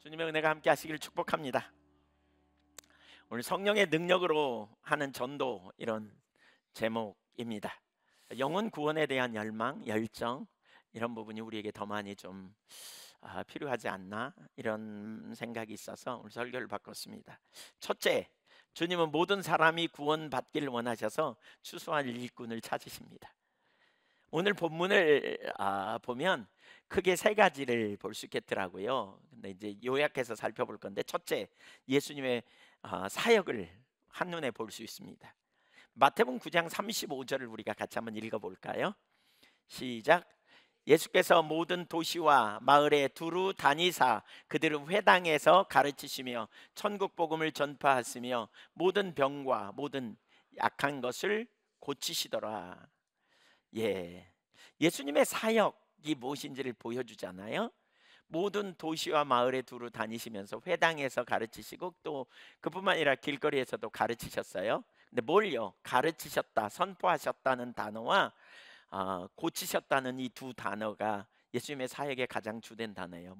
주님의 은혜가 함께 하시기를 축복합니다. 오늘 성령의 능력으로 하는 전도, 이런 제목입니다. 영혼 구원에 대한 열망, 열정, 이런 부분이 우리에게 더 많이 좀 필요하지 않나, 이런 생각이 있어서 오늘 설교를 바꿨습니다. 첫째, 주님은 모든 사람이 구원받기를 원하셔서 추수할 일꾼을 찾으십니다. 오늘 본문을 보면 크게 세 가지를 볼 수 있겠더라고요. 근데 이제 요약해서 살펴볼 건데, 첫째, 예수님의 사역을 한눈에 볼 수 있습니다. 마태복음 9장 35절을 우리가 같이 한번 읽어볼까요? 시작. 예수께서 모든 도시와 마을에 두루 다니사 그들을 회당에서 가르치시며 천국 복음을 전파하시며 모든 병과 모든 약한 것을 고치시더라. 예수님의 사역이 무엇인지를 보여주잖아요. 모든 도시와 마을에 두루 다니시면서 회당에서 가르치시고, 또 그뿐만 아니라 길거리에서도 가르치셨어요. 근데 뭘요? 가르치셨다, 선포하셨다는 단어와 고치셨다는 이 두 단어가 예수님의 사역의 가장 주된 단어예요.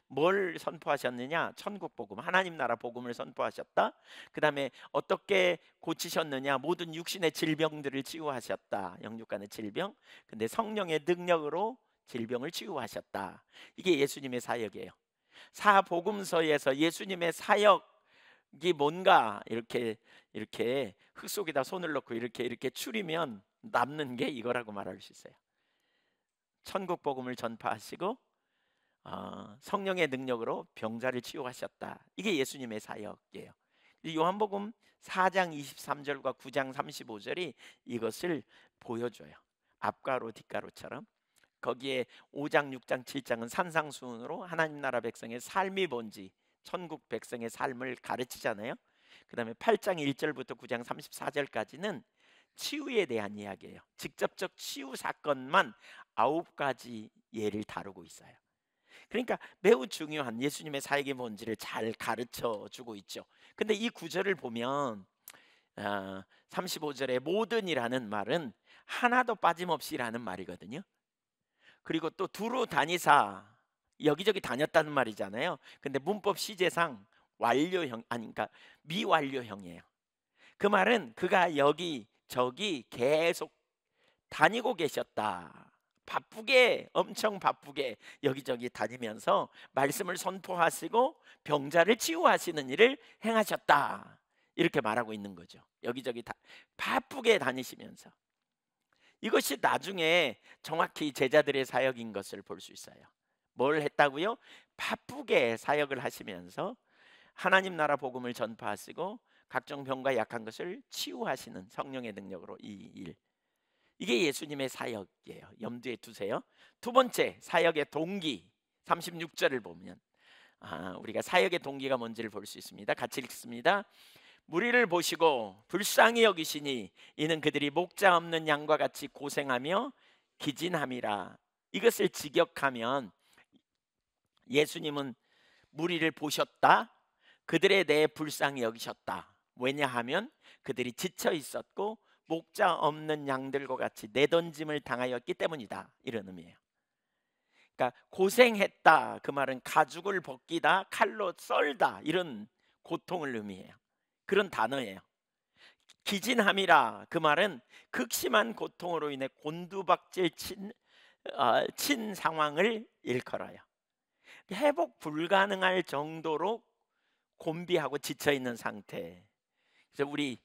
뭘 선포하셨느냐? 천국 복음, 하나님 나라 복음을 선포하셨다. 그 다음에 어떻게 고치셨느냐? 모든 육신의 질병들을 치유하셨다, 영육 간의 질병. 근데 성령의 능력으로 질병을 치유하셨다. 이게 예수님의 사역이에요. 사복음서에서 예수님의 사역이 뭔가 이렇게 흙 속에다 손을 넣고 이렇게 추리면 남는 게 이거라고 말할 수 있어요. 천국 복음을 전파하시고 성령의 능력으로 병자를 치유하셨다. 이게 예수님의 사역이에요. 요한복음 4장 23절과 9장 35절이 이것을 보여줘요. 앞가로 뒷가로처럼. 거기에 5장 6장 7장은 산상수훈으로 하나님 나라 백성의 삶이 뭔지, 천국 백성의 삶을 가르치잖아요. 그 다음에 8장 1절부터 9장 34절까지는 치유에 대한 이야기예요. 직접적 치유 사건만 9가지 예를 다루고 있어요. 그러니까 매우 중요한 예수님의 사역의 뭔지를 잘 가르쳐 주고 있죠. 근데 이 구절을 보면 35절에 모든이라는 말은 하나도 빠짐없이라는 말이거든요. 그리고 또 두루 다니사, 여기저기 다녔다는 말이잖아요. 근데 문법 시제상 완료형, 그러니까 미완료형이에요. 그 말은 그가 여기 저기 계속 다니고 계셨다. 바쁘게, 엄청 바쁘게 여기저기 다니면서 말씀을 선포하시고 병자를 치유하시는 일을 행하셨다, 이렇게 말하고 있는 거죠. 여기저기 바쁘게 다니시면서. 이것이 나중에 정확히 제자들의 사역인 것을 볼 수 있어요. 뭘 했다고요? 바쁘게 사역을 하시면서 하나님 나라 복음을 전파하시고 각종 병과 약한 것을 치유하시는 성령의 능력으로 이 일. 이게 예수님의 사역이에요. 염두에 두세요. 두 번째, 사역의 동기 36절을 보면 우리가 사역의 동기가 뭔지를 볼 수 있습니다. 같이 읽습니다. 무리를 보시고 불쌍히 여기시니 이는 그들이 목자 없는 양과 같이 고생하며 기진함이라. 이것을 직역하면 예수님은 무리를 보셨다, 그들에 대해 불쌍히 여기셨다. 왜냐하면 그들이 지쳐 있었고 목자 없는 양들과 같이 내던짐을 당하였기 때문이다, 이런 의미예요. 그러니까 고생했다, 그 말은 가죽을 벗기다, 칼로 썰다, 이런 고통을 의미해요. 그런 단어예요. 기진함이라, 그 말은 극심한 고통으로 인해 곤두박질 친 상황을 일컬어요. 회복 불가능할 정도로 곤비하고 지쳐 있는 상태. 그래서 우리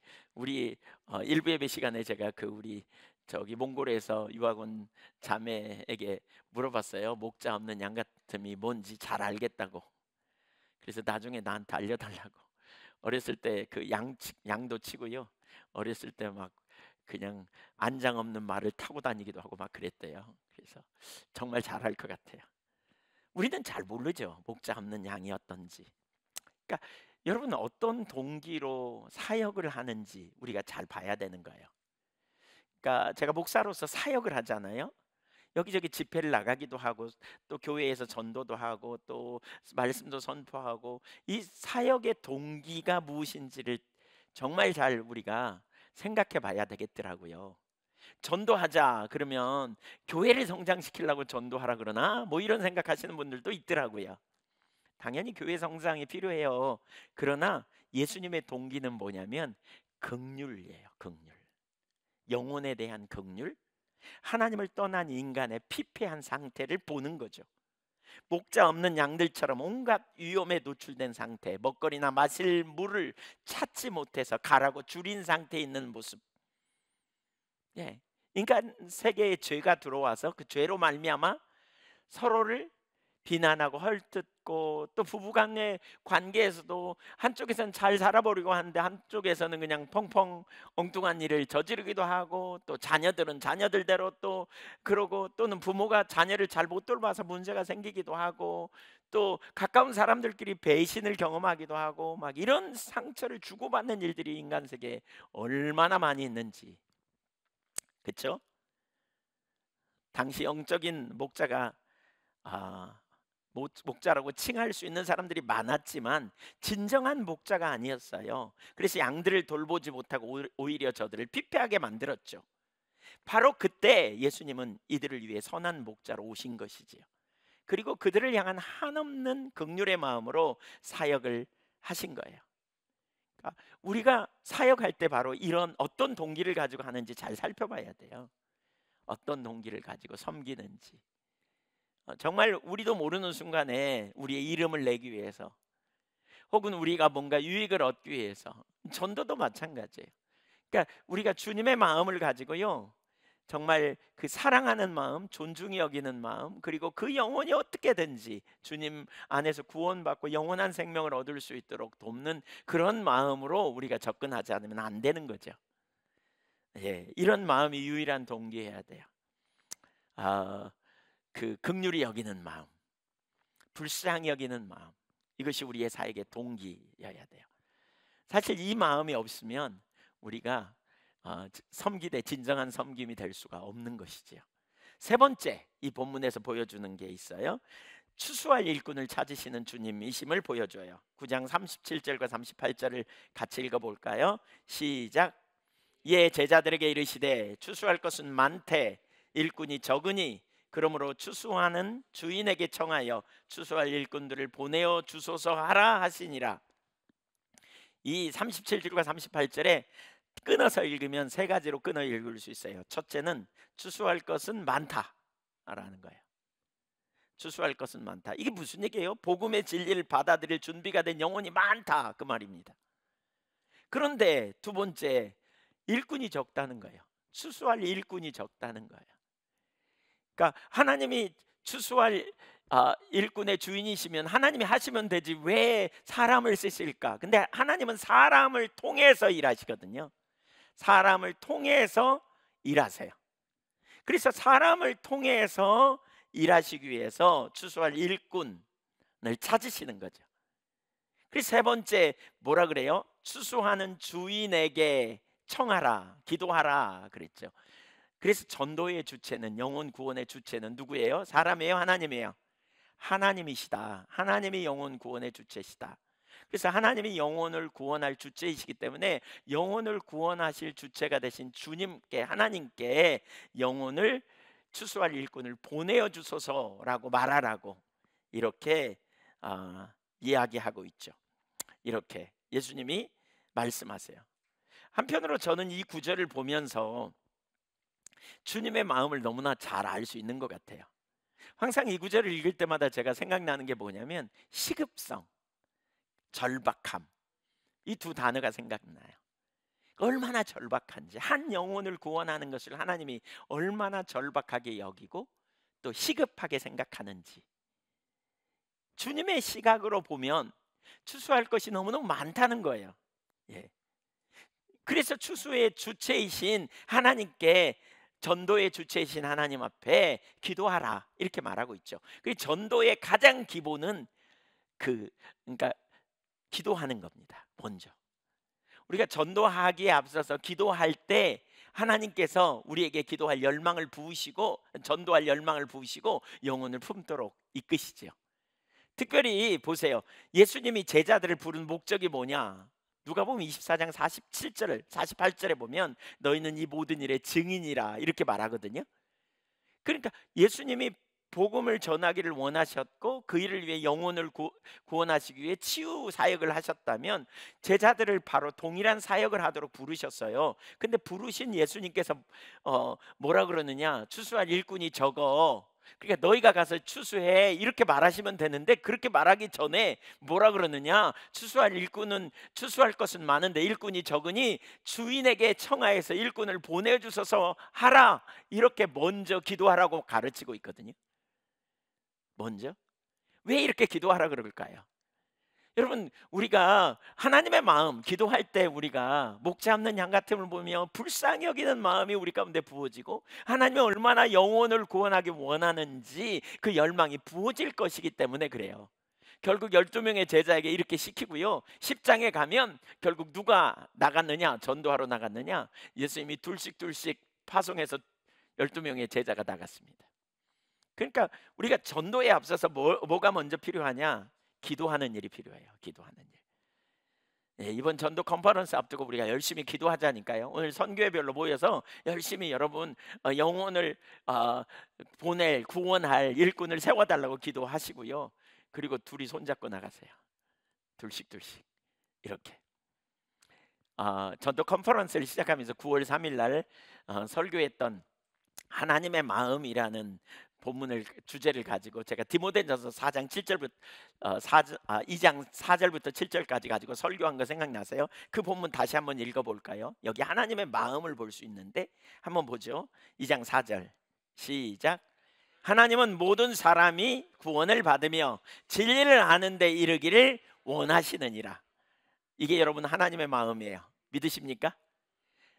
일부 예배 시간에 제가 우리 저기 몽골에서 유학 온 자매에게 물어봤어요. 목자 없는 양 같음이 뭔지 잘 알겠다고. 그래서 나중에 나한테 알려달라고. 어렸을 때 양도 치고요. 어렸을 때 막 그냥 안장 없는 말을 타고 다니기도 하고 막 그랬대요. 그래서 정말 잘할 것 같아요. 우리는 잘 모르죠, 목자 없는 양이 어떤지. 그러니까 여러분, 어떤 동기로 사역을 하는지 우리가 잘 봐야 되는 거예요. 그러니까 제가 목사로서 사역을 하잖아요. 여기저기 집회를 나가기도 하고 또 교회에서 전도도 하고 또 말씀도 선포하고, 이 사역의 동기가 무엇인지를 정말 잘 우리가 생각해 봐야 되겠더라고요. 전도하자 그러면 교회를 성장시키려고 전도하라 그러나, 뭐 이런 생각하시는 분들도 있더라고요. 당연히 교회 성장이 필요해요. 그러나 예수님의 동기는 뭐냐면 긍휼이에요. 긍휼. 영혼에 대한 긍휼. 하나님을 떠난 인간의 피폐한 상태를 보는 거죠. 목자 없는 양들처럼 온갖 위험에 노출된 상태, 먹거리나 마실 물을 찾지 못해서 가라고 줄인 상태에 있는 모습. 예, 인간 세계에 죄가 들어와서 그 죄로 말미암아 서로를 비난하고 헐뜯고, 또 부부간의 관계에서도 한쪽에서는 잘 살아보려고 하는데 한쪽에서는 그냥 펑펑 엉뚱한 일을 저지르기도 하고, 또 자녀들은 자녀들대로 또 그러고, 또는 부모가 자녀를 잘 못 돌봐서 문제가 생기기도 하고, 또 가까운 사람들끼리 배신을 경험하기도 하고, 막 이런 상처를 주고받는 일들이 인간 세계에 얼마나 많이 있는지. 그렇죠? 당시 영적인 목자가 목자라고 칭할 수 있는 사람들이 많았지만 진정한 목자가 아니었어요. 그래서 양들을 돌보지 못하고 오히려 저들을 피폐하게 만들었죠. 바로 그때 예수님은 이들을 위해 선한 목자로 오신 것이지요. 그리고 그들을 향한 한없는 긍휼의 마음으로 사역을 하신 거예요. 그러니까 우리가 사역할 때 바로 이런 어떤 동기를 가지고 하는지 잘 살펴봐야 돼요. 어떤 동기를 가지고 섬기는지. 정말 우리도 모르는 순간에 우리의 이름을 내기 위해서, 혹은 우리가 뭔가 유익을 얻기 위해서, 전도도 마찬가지예요. 그러니까 우리가 주님의 마음을 가지고요, 정말 그 사랑하는 마음, 존중히 여기는 마음, 그리고 그 영혼이 어떻게든지 주님 안에서 구원받고 영원한 생명을 얻을 수 있도록 돕는 그런 마음으로 우리가 접근하지 않으면 안 되는 거죠. 예, 이런 마음이 유일한 동기여야 돼요. 그 긍휼히 여기는 마음, 불쌍히 여기는 마음, 이것이 우리의 사역의 동기여야 돼요. 사실 이 마음이 없으면 우리가 섬기되 진정한 섬김이 될 수가 없는 것이지요. 세 번째, 이 본문에서 보여주는 게 있어요. 추수할 일꾼을 찾으시는 주님이심을 보여줘요. 9장 37절과 38절을 같이 읽어볼까요? 시작. 예, 제자들에게 이르시되 추수할 것은 많되 일꾼이 적으니 그러므로 추수하는 주인에게 청하여 추수할 일꾼들을 보내어 주소서 하라 하시니라. 이 37절과 38절에 끊어서 읽으면 세 가지로 끊어 읽을 수 있어요. 첫째는 추수할 것은 많다라는 거예요. 추수할 것은 많다. 이게 무슨 얘기예요? 복음의 진리를 받아들일 준비가 된 영혼이 많다, 그 말입니다. 그런데 두 번째, 일꾼이 적다는 거예요. 추수할 일꾼이 적다는 거예요. 그러니까 하나님이 추수할 일꾼의 주인이시면 하나님이 하시면 되지 왜 사람을 쓰실까? 근데 하나님은 사람을 통해서 일하시거든요. 사람을 통해서 일하세요. 그래서 사람을 통해서 일하시기 위해서 추수할 일꾼을 찾으시는 거죠. 그래서 세 번째 뭐라 그래요? 추수하는 주인에게 청하라, 기도하라 그랬죠. 그래서 전도의 주체는, 영혼 구원의 주체는 누구예요? 사람이에요? 하나님이에요? 하나님이시다. 하나님이 영혼 구원의 주체시다. 그래서 하나님이 영혼을 구원할 주체이시기 때문에 영혼을 구원하실 주체가 되신 주님께, 하나님께 영혼을 추수할 일꾼을 보내어 주소서라고 말하라고 이렇게 이야기하고 있죠. 이렇게 예수님이 말씀하세요. 한편으로 저는 이 구절을 보면서 주님의 마음을 너무나 잘 알 수 있는 것 같아요. 항상 이 구절을 읽을 때마다 제가 생각나는 게 뭐냐면 시급성, 절박함, 이 두 단어가 생각나요. 얼마나 절박한지, 한 영혼을 구원하는 것을 하나님이 얼마나 절박하게 여기고 또 시급하게 생각하는지. 주님의 시각으로 보면 추수할 것이 너무너무 많다는 거예요. 예. 그래서 추수의 주체이신 하나님께, 전도의 주체이신 하나님 앞에 기도하라 이렇게 말하고 있죠. 그 전도의 가장 기본은 그러니까 기도하는 겁니다. 먼저 우리가 전도하기에 앞서서 기도할 때 하나님께서 우리에게 기도할 열망을 부으시고, 전도할 열망을 부으시고 영혼을 품도록 이끄시죠. 특별히 보세요. 예수님이 제자들을 부른 목적이 뭐냐? 누가복음 24장 47절 48절에 보면 너희는 이 모든 일의 증인이라 이렇게 말하거든요. 그러니까 예수님이 복음을 전하기를 원하셨고 그 일을 위해 영혼을 구원하시기 위해 치유 사역을 하셨다면 제자들을 바로 동일한 사역을 하도록 부르셨어요. 근데 부르신 예수님께서 뭐라 그러느냐? 추수할 일꾼이 적어. 그러니까 너희가 가서 추수해 이렇게 말하시면 되는데 그렇게 말하기 전에 뭐라 그러느냐? 추수할 것은 많은데 일꾼이 적으니 주인에게 청하여서 일꾼을 보내주셔서 하라, 이렇게 먼저 기도하라고 가르치고 있거든요. 먼저 왜 이렇게 기도하라 그럴까요? 여러분, 우리가 하나님의 마음 기도할 때 우리가 목자 없는 양 같음을 보며 불쌍히 여기는 마음이 우리 가운데 부어지고 하나님이 얼마나 영혼을 구원하기 원하는지 그 열망이 부어질 것이기 때문에 그래요. 결국 12명의 제자에게 이렇게 시키고요, 10장에 가면 결국 누가 나갔느냐? 전도하러 나갔느냐? 예수님이 둘씩 파송해서 12명의 제자가 나갔습니다. 그러니까 우리가 전도에 앞서서 뭐가 먼저 필요하냐? 기도하는 일이 필요해요. 기도하는 일. 예, 이번 전도 컨퍼런스 앞두고 우리가 열심히 기도하자니까요. 오늘 선교회별로 모여서 열심히 여러분 영혼을 구원할 일꾼을 세워달라고 기도하시고요. 그리고 둘이 손잡고 나가세요. 둘씩 이렇게. 전도 컨퍼런스를 시작하면서 9월 3일 날 설교했던 하나님의 마음이라는 본문을 주제를 가지고 제가 디모데전서 2장 4절부터 7절까지 가지고 설교한 거 생각나세요? 그 본문 다시 한번 읽어볼까요? 여기 하나님의 마음을 볼 수 있는데 한번 보죠. 2장 4절 시작. 하나님은 모든 사람이 구원을 받으며 진리를 아는 데 이르기를 원하시느니라. 이게 여러분 하나님의 마음이에요. 믿으십니까?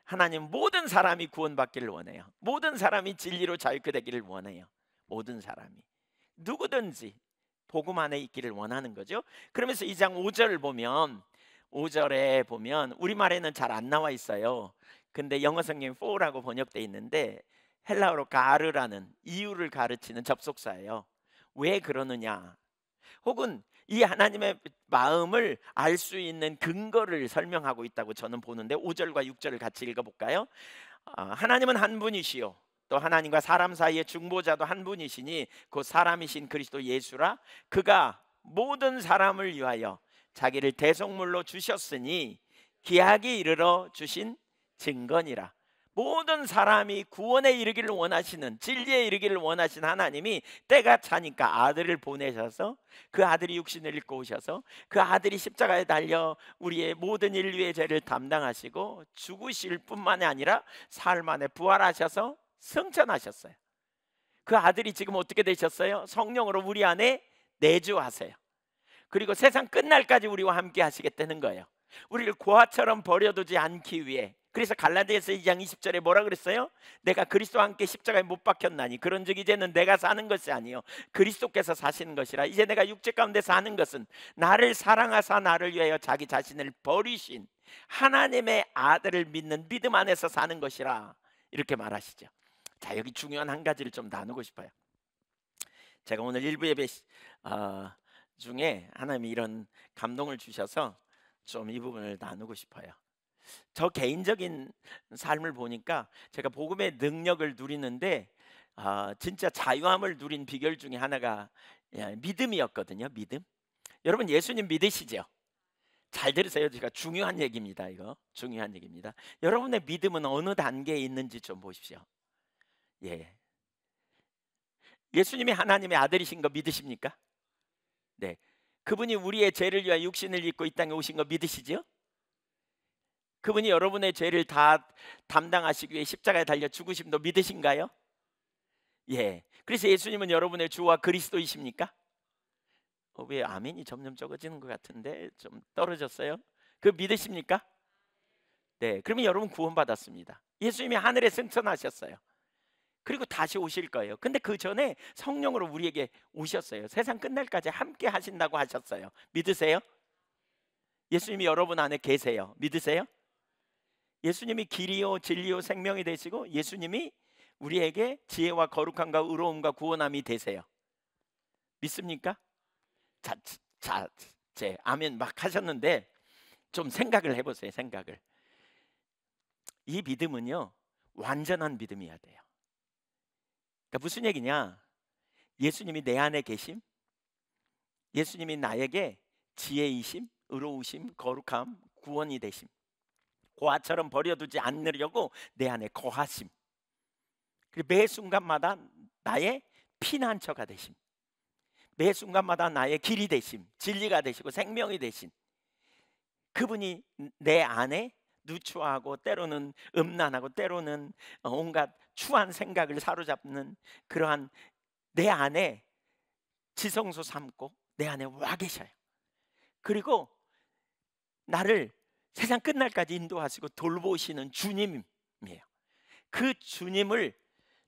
하나님 모든 사람이 구원받기를 원해요. 모든 사람이 진리로 자유케 되기를 원해요. 모든 사람이 누구든지 복음 안에 있기를 원하는 거죠. 그러면서 2장 5절에 보면 우리말에는 잘 안 나와 있어요. 근데 영어 성경에 for라고 번역돼 있는데 헬라어로 가르라는 이유를 가르치는 접속사예요. 왜 그러느냐? 혹은 이 하나님의 마음을 알 수 있는 근거를 설명하고 있다고 저는 보는데 5절과 6절을 같이 읽어볼까요? 하나님은 한 분이시요 또 하나님과 사람 사이의 중보자도 한 분이시니 곧 사람이신 그리스도 예수라. 그가 모든 사람을 위하여 자기를 대속물로 주셨으니 기약이 이르러 주신 증거니라. 모든 사람이 구원에 이르기를 원하시는, 진리에 이르기를 원하신 하나님이 때가 차니까 아들을 보내셔서 그 아들이 육신을 입고 오셔서 그 아들이 십자가에 달려 우리의 모든 인류의 죄를 담당하시고 죽으실 뿐만이 아니라 사흘 만에 부활하셔서 승천하셨어요. 그 아들이 지금 어떻게 되셨어요? 성령으로 우리 안에 내주하세요. 그리고 세상 끝날까지 우리와 함께 하시겠다는 거예요. 우리를 고아처럼 버려두지 않기 위해. 그래서 갈라디아서 2장 20절에 뭐라 그랬어요? 내가 그리스도와 함께 십자가에 못 박혔나니 그런즉 이제는 내가 사는 것이 아니요 그리스도께서 사시는 것이라. 이제 내가 육체 가운데 사는 것은 나를 사랑하사 나를 위하여 자기 자신을 버리신 하나님의 아들을 믿는 믿음 안에서 사는 것이라. 이렇게 말하시죠. 자, 여기 중요한 한 가지를 좀 나누고 싶어요. 제가 오늘 일부 예배 중에 하나님이 이런 감동을 주셔서 좀 이 부분을 나누고 싶어요. 저 개인적인 삶을 보니까 제가 복음의 능력을 누리는데 진짜 자유함을 누린 비결 중에 하나가 믿음이었거든요. 믿음. 여러분 예수님 믿으시죠? 잘 들으세요. 제가 중요한 얘기입니다. 이거 중요한 얘기입니다. 여러분의 믿음은 어느 단계에 있는지 좀 보십시오. 예. 예수님이 하나님의 아들이신 거 믿으십니까? 네. 그분이 우리의 죄를 위하여 육신을 입고 이 땅에 오신 거 믿으시죠? 그분이 여러분의 죄를 다 담당하시기 위해 십자가에 달려 죽으심도 믿으신가요? 예. 그래서 예수님은 여러분의 주와 그리스도이십니까? 왜 아멘이 점점 적어지는 것 같은데 좀 떨어졌어요? 그 믿으십니까? 네. 그러면 여러분 구원받았습니다. 예수님이 하늘에 승천하셨어요. 그리고 다시 오실 거예요. 근데 그 전에 성령으로 우리에게 오셨어요. 세상 끝날까지 함께 하신다고 하셨어요. 믿으세요? 예수님이 여러분 안에 계세요. 믿으세요? 예수님이 길이요 진리요 생명이 되시고 예수님이 우리에게 지혜와 거룩함과 의로움과 구원함이 되세요. 믿습니까? 제 아멘 막 하셨는데 좀 생각을 해보세요. 생각을. 이 믿음은요 완전한 믿음이어야 돼요. 그러니까 무슨 얘기냐? 예수님이 내 안에 계심, 예수님이 나에게 지혜이심, 의로우심, 거룩함, 구원이 되심, 고아처럼 버려두지 않으려고 내 안에 거하심, 그리고 매 순간마다 나의 피난처가 되심, 매 순간마다 나의 길이 되심, 진리가 되시고 생명이 되신 그분이 내 안에 누추하고 때로는 음란하고 때로는 온갖 추한 생각을 사로잡는 그러한 내 안에 지성소 삼고 내 안에 와 계셔요. 그리고 나를 세상 끝날까지 인도하시고 돌보시는 주님이에요. 그 주님을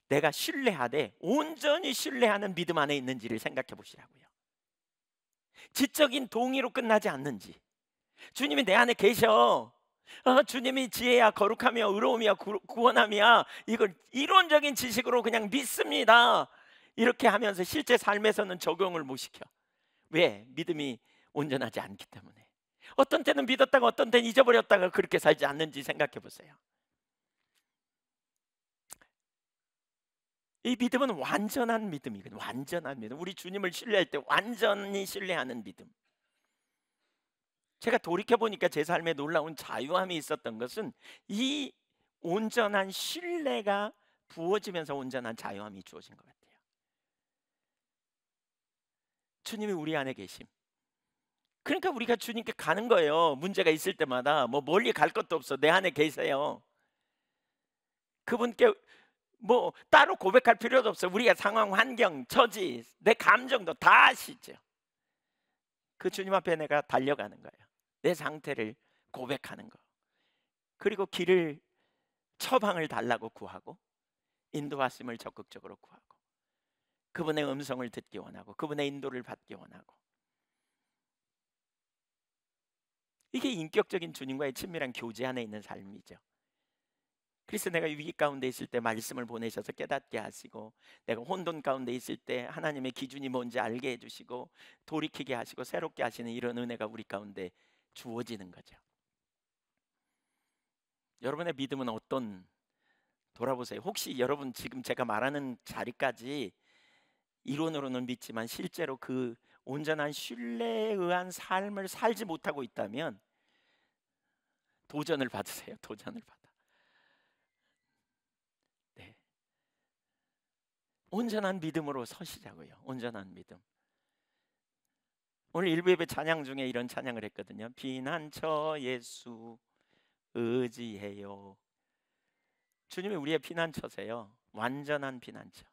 내가 신뢰하되 온전히 신뢰하는 믿음 안에 있는지를 생각해 보시라고요. 지적인 동의로 끝나지 않는지, 주님이 내 안에 계셔, 주님이 지혜야 거룩함이야 의로움이야 구원함이야, 이걸 이론적인 지식으로 그냥 믿습니다, 이렇게 하면서 실제 삶에서는 적용을 못 시켜. 왜? 믿음이 온전하지 않기 때문에. 어떤 때는 믿었다가 어떤 때는 잊어버렸다가 그렇게 살지 않는지 생각해 보세요. 이 믿음은 완전한 믿음이거든요. 완전한 믿음. 우리 주님을 신뢰할 때 완전히 신뢰하는 믿음. 제가 돌이켜보니까 제 삶에 놀라운 자유함이 있었던 것은 이 온전한 신뢰가 부어지면서 온전한 자유함이 주어진 것 같아요. 주님이 우리 안에 계심. 그러니까 우리가 주님께 가는 거예요. 문제가 있을 때마다. 뭐 멀리 갈 것도 없어. 내 안에 계세요. 그분께 뭐 따로 고백할 필요도 없어요. 우리가 상황, 환경, 처지, 내 감정도 다 아시죠. 그 주님 앞에 내가 달려가는 거예요. 내 상태를 고백하는 거. 그리고 길을, 처방을 달라고 구하고 인도하심을 적극적으로 구하고 그분의 음성을 듣기 원하고 그분의 인도를 받기 원하고. 이게 인격적인 주님과의 친밀한 교제 안에 있는 삶이죠. 그래서 내가 위기 가운데 있을 때 말씀을 보내셔서 깨닫게 하시고, 내가 혼돈 가운데 있을 때 하나님의 기준이 뭔지 알게 해주시고 돌이키게 하시고 새롭게 하시는 이런 은혜가 우리 가운데 주어지는 거죠. 여러분의 믿음은 어떤, 돌아보세요. 혹시 여러분 지금 제가 말하는 자리까지 이론으로는 믿지만 실제로 그 온전한 신뢰에 의한 삶을 살지 못하고 있다면 도전을 받으세요. 도전을 받아. 네. 온전한 믿음으로 서시자고요. 온전한 믿음. 오늘 일부 예배 찬양 중에 이런 찬양을 했거든요. 피난처 예수 의지해요. 주님이 우리의 피난처세요. 완전한 피난처.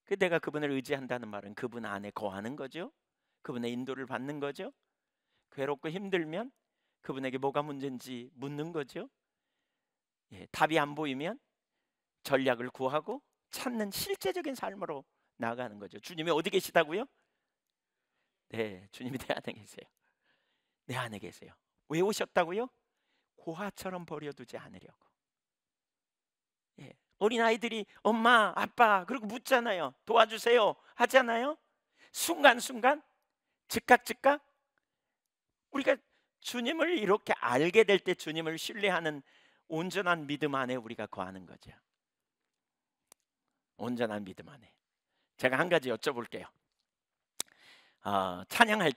그 내가 그분을 의지한다는 말은 그분 안에 거하는 거죠. 그분의 인도를 받는 거죠. 괴롭고 힘들면 그분에게 뭐가 문제인지 묻는 거죠. 답이 안 보이면 전략을 구하고 찾는 실제적인 삶으로 나아가는 거죠. 주님이 어디 계시다고요? 네, 주님이 내 안에 계세요. 내 안에 계세요. 왜 오셨다고요? 고아처럼 버려두지 않으려고. 어린아이들이 엄마 아빠 그리고 묻잖아요. 도와주세요 하잖아요. 순간순간 즉각 우리가 주님을 이렇게 알게 될 때 주님을 신뢰하는 온전한 믿음 안에 우리가 거하는 거죠. 온전한 믿음 안에. 제가 한 가지 여쭤볼게요. 찬양할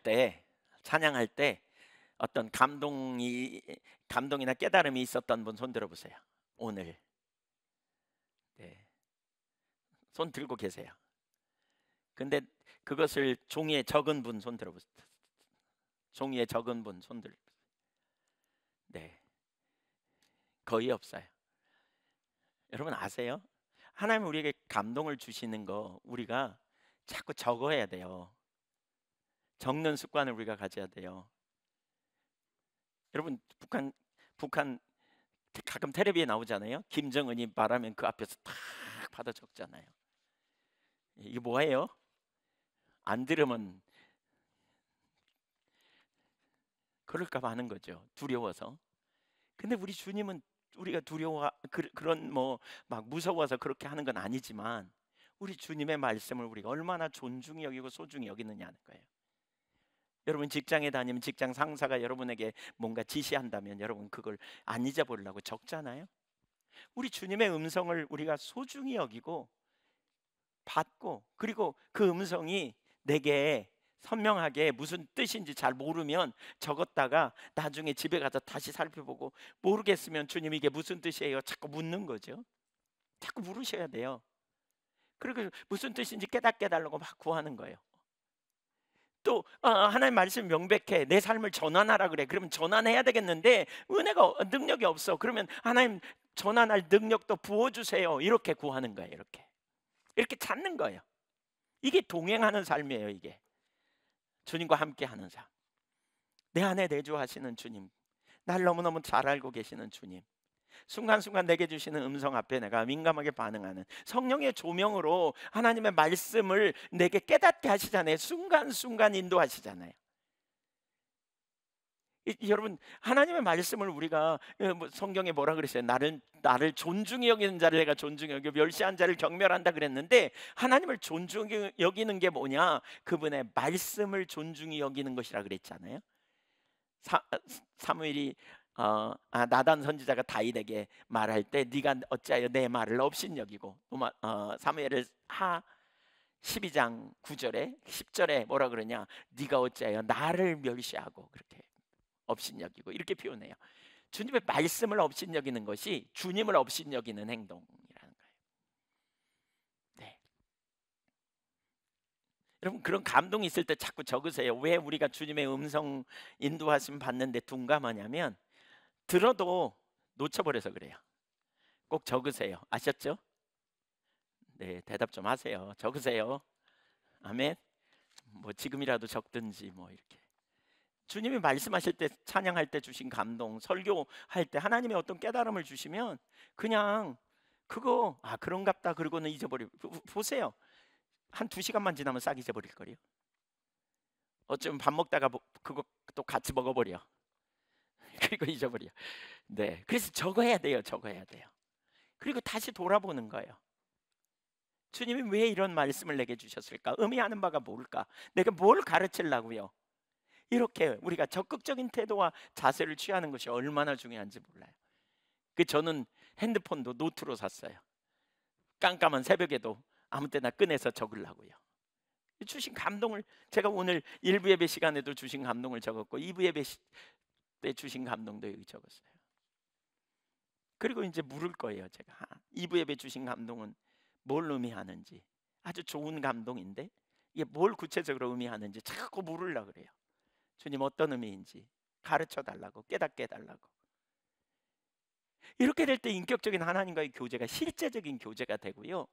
때 어떤 감동이나 깨달음이 있었던 분 손 들어보세요. 오늘. 네. 손 들고 계세요. 근데 그것을 종이에 적은 분 손 들어보세요. 종이에 적은 분 손 들어보세요. 네. 거의 없어요. 여러분 아세요? 하나님 우리에게 감동을 주시는 거 우리가 자꾸 적어야 돼요. 적는 습관을 우리가 가져야 돼요. 여러분 북한 가끔 텔레비에 나오잖아요. 김정은이 말하면 그 앞에서 탁 받아 적잖아요. 이게 뭐예요? 안 들으면 그럴까 봐 하는 거죠. 두려워서. 근데 우리 주님은 우리가 두려워 그런 뭐 막 무서워서 그렇게 하는 건 아니지만 우리 주님의 말씀을 우리가 얼마나 존중히 여기고 소중히 여기느냐는 거예요. 여러분 직장에 다니면 직장 상사가 여러분에게 뭔가 지시한다면 여러분 그걸 안 잊어버리려고 적잖아요. 우리 주님의 음성을 우리가 소중히 여기고 받고, 그리고 그 음성이 내게 선명하게 무슨 뜻인지 잘 모르면 적었다가 나중에 집에 가서 다시 살펴보고, 모르겠으면 주님 이게 무슨 뜻이에요? 자꾸 묻는 거죠. 자꾸 물으셔야 돼요. 그리고 무슨 뜻인지 깨닫게 해달라고 막 구하는 거예요. 또 하나님 말씀 명백해, 내 삶을 전환하라 그래. 그러면 전환해야 되겠는데 은혜가 능력이 없어. 그러면 하나님 전환할 능력도 부어주세요. 이렇게 구하는 거예요. 이렇게 찾는 거예요. 이게 동행하는 삶이에요. 이게 주님과 함께하는 삶. 내 안에 내주하시는 주님, 날 너무너무 잘 알고 계시는 주님, 순간순간 내게 주시는 음성 앞에 내가 민감하게 반응하는 성령의 조명으로 하나님의 말씀을 내게 깨닫게 하시잖아요. 순간순간 인도하시잖아요. 여러분, 하나님의 말씀을 우리가 성경에 뭐라 그랬어요? 나를 존중히 여기는 자를 내가 존중히 여겨 멸시한 자를 경멸한다 그랬는데, 하나님을 존중히 여기는 게 뭐냐? 그분의 말씀을 존중히 여기는 것이라 그랬잖아요. 사무엘이 나단 선지자가 다윗에게 말할 때 네가 어찌하여 내 말을 업신여기고, 사무엘을 하 12장 9절에 10절에 뭐라 그러냐? 네가 어찌하여 나를 멸시하고 그렇게 업신여기고, 이렇게 표현해요. 주님의 말씀을 업신여기는 것이 주님을 업신여기는 행동이라는 거예요. 네. 여러분, 그런 감동이 있을 때 자꾸 적으세요. 왜 우리가 주님의 음성 인도하심 받는데 둔감하냐면, 들어도 놓쳐버려서 그래요. 꼭 적으세요. 아셨죠? 네, 대답 좀 하세요. 적으세요. 아멘. 뭐 지금이라도 적든지 뭐 이렇게. 주님이 말씀하실 때, 찬양할 때 주신 감동, 설교할 때 하나님의 어떤 깨달음을 주시면 그냥 그거 그런갑다 그러고는 잊어버리고, 보세요. 한 2시간만 지나면 싹 잊어버릴 거예요. 어쩌면 밥 먹다가 그거 또 같이 먹어버려. 그리고 잊어버려. 네, 그래서 적어야 돼요. 그리고 다시 돌아보는 거예요. 주님이 왜 이런 말씀을 내게 주셨을까? 의미하는 바가 뭘까? 내가 뭘 가르치려고요? 이렇게 우리가 적극적인 태도와 자세를 취하는 것이 얼마나 중요한지 몰라요. 저는 핸드폰도 노트로 샀어요. 깜깜한 새벽에도 아무 때나 꺼내서 적으려고요. 주신 감동을, 제가 오늘 1부 예배 시간에도 주신 감동을 적었고 2부 예배 때 주신 감동도 여기 적었어요. 그리고 이제 물을 거예요. 제가 2부 예배 주신 감동은 뭘 의미하는지, 아주 좋은 감동인데 이게 뭘 구체적으로 의미하는지 자꾸 물으려고 그래요. 주님 어떤 의미인지 가르쳐 달라고, 깨닫게 해달라고. 이렇게 될 때 인격적인 하나님과의 교제가 실제적인 교제가 되고요,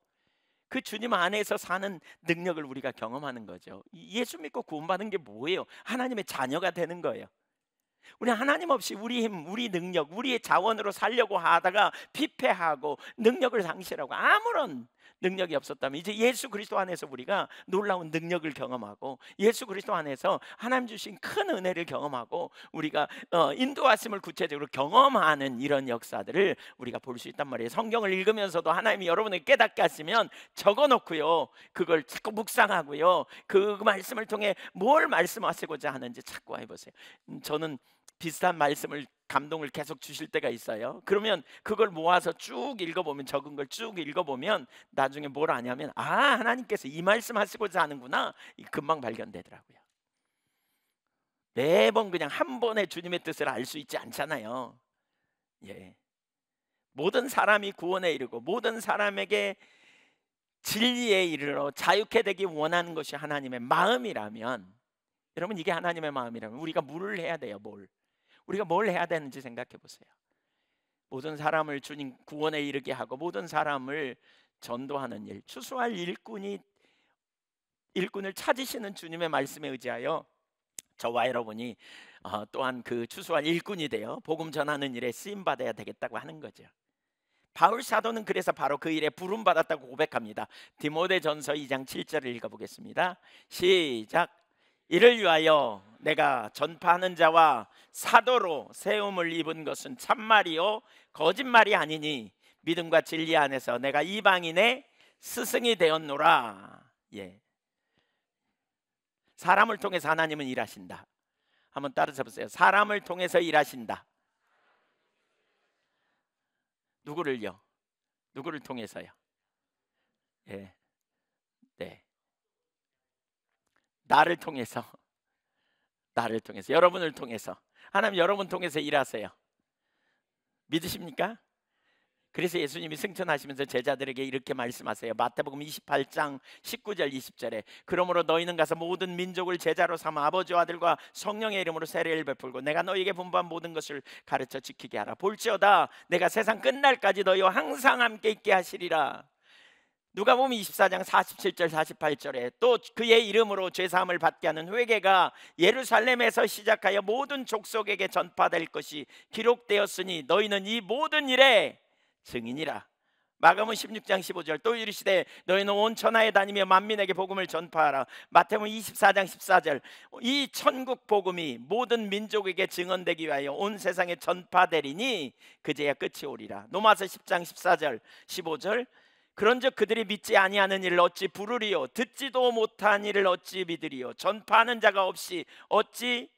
그 주님 안에서 사는 능력을 우리가 경험하는 거죠. 예수 믿고 구원받은 게 뭐예요? 하나님의 자녀가 되는 거예요. 우리 하나님 없이 우리 힘, 우리 능력, 우리의 자원으로 살려고 하다가 피폐하고 능력을 상실하고 아무런 능력이 없었다면, 이제 예수 그리스도 안에서 우리가 놀라운 능력을 경험하고 예수 그리스도 안에서 하나님 주신 큰 은혜를 경험하고 우리가 인도하심을 구체적으로 경험하는 이런 역사들을 우리가 볼 수 있단 말이에요. 성경을 읽으면서도 하나님이 여러분을 깨닫게 하시면 적어놓고요, 그걸 자꾸 묵상하고요, 그 말씀을 통해 뭘 말씀하시고자 하는지 자꾸 해보세요. 저는 비슷한 말씀을, 감동을 계속 주실 때가 있어요. 그러면 그걸 모아서 쭉 읽어보면, 적은 걸 쭉 읽어보면 나중에 뭘 아냐면, 하나님께서 이 말씀 하시고자 하는구나, 금방 발견되더라고요. 매번 그냥 한 번에 주님의 뜻을 알 수 있지 않잖아요. 예. 모든 사람이 구원에 이르고 모든 사람에게 진리에 이르러 자유케 되기 원하는 것이 하나님의 마음이라면, 여러분, 이게 하나님의 마음이라면 우리가 뭘 해야 돼요? 우리가 뭘 해야 되는지 생각해 보세요. 모든 사람을 주님 구원에 이르게 하고 모든 사람을 전도하는 일, 추수할 일꾼을 찾으시는 주님의 말씀에 의지하여 저와 여러분이 또한 그 추수할 일꾼이 되어 복음 전하는 일에 쓰임 받아야 되겠다고 하는 거죠. 바울 사도는 그래서 바로 그 일에 부름 받았다고 고백합니다. 디모데전서 2장 7절을 읽어보겠습니다. 시작. 이를 위하여 내가 전파하는 자와 사도로 세움을 입은 것은 참말이요 거짓말이 아니니 믿음과 진리 안에서 내가 이방인의 스승이 되었노라. 예. 사람을 통해서 하나님은 일하신다. 한번 따라서 보세요. 사람을 통해서 일하신다. 누구를요? 누구를 통해서요? 예. 네. 나를 통해서, 여러분을 통해서, 하나님 여러분 통해서 일하세요. 믿으십니까? 그래서 예수님이 승천하시면서 제자들에게 이렇게 말씀하세요. 마태복음 28장 19절 20절에 그러므로 너희는 가서 모든 민족을 제자로 삼아 아버지와 아들과 성령의 이름으로 세례를 베풀고 내가 너희에게 분부한 모든 것을 가르쳐 지키게 하라. 볼지어다 내가 세상 끝날까지 너희와 항상 함께 있게 하시리라. 누가복음 24장 47절 48절에 또 그의 이름으로 죄사함을 받게 하는 회개가 예루살렘에서 시작하여 모든 족속에게 전파될 것이 기록되었으니 너희는 이 모든 일에 증인이라. 마가복음 16장 15절 또 이르시되 너희는 온 천하에 다니며 만민에게 복음을 전파하라. 마태복음 24장 14절 이 천국 복음이 모든 민족에게 증언되기 위하여 온 세상에 전파되리니 그제야 끝이 오리라. 로마서 10장 14절 15절 그런즉 그들이 믿지 아니하는 일을 어찌 부르리요 듣지도 못한 일을 어찌 믿으리요 전파하는 자가 없이 어찌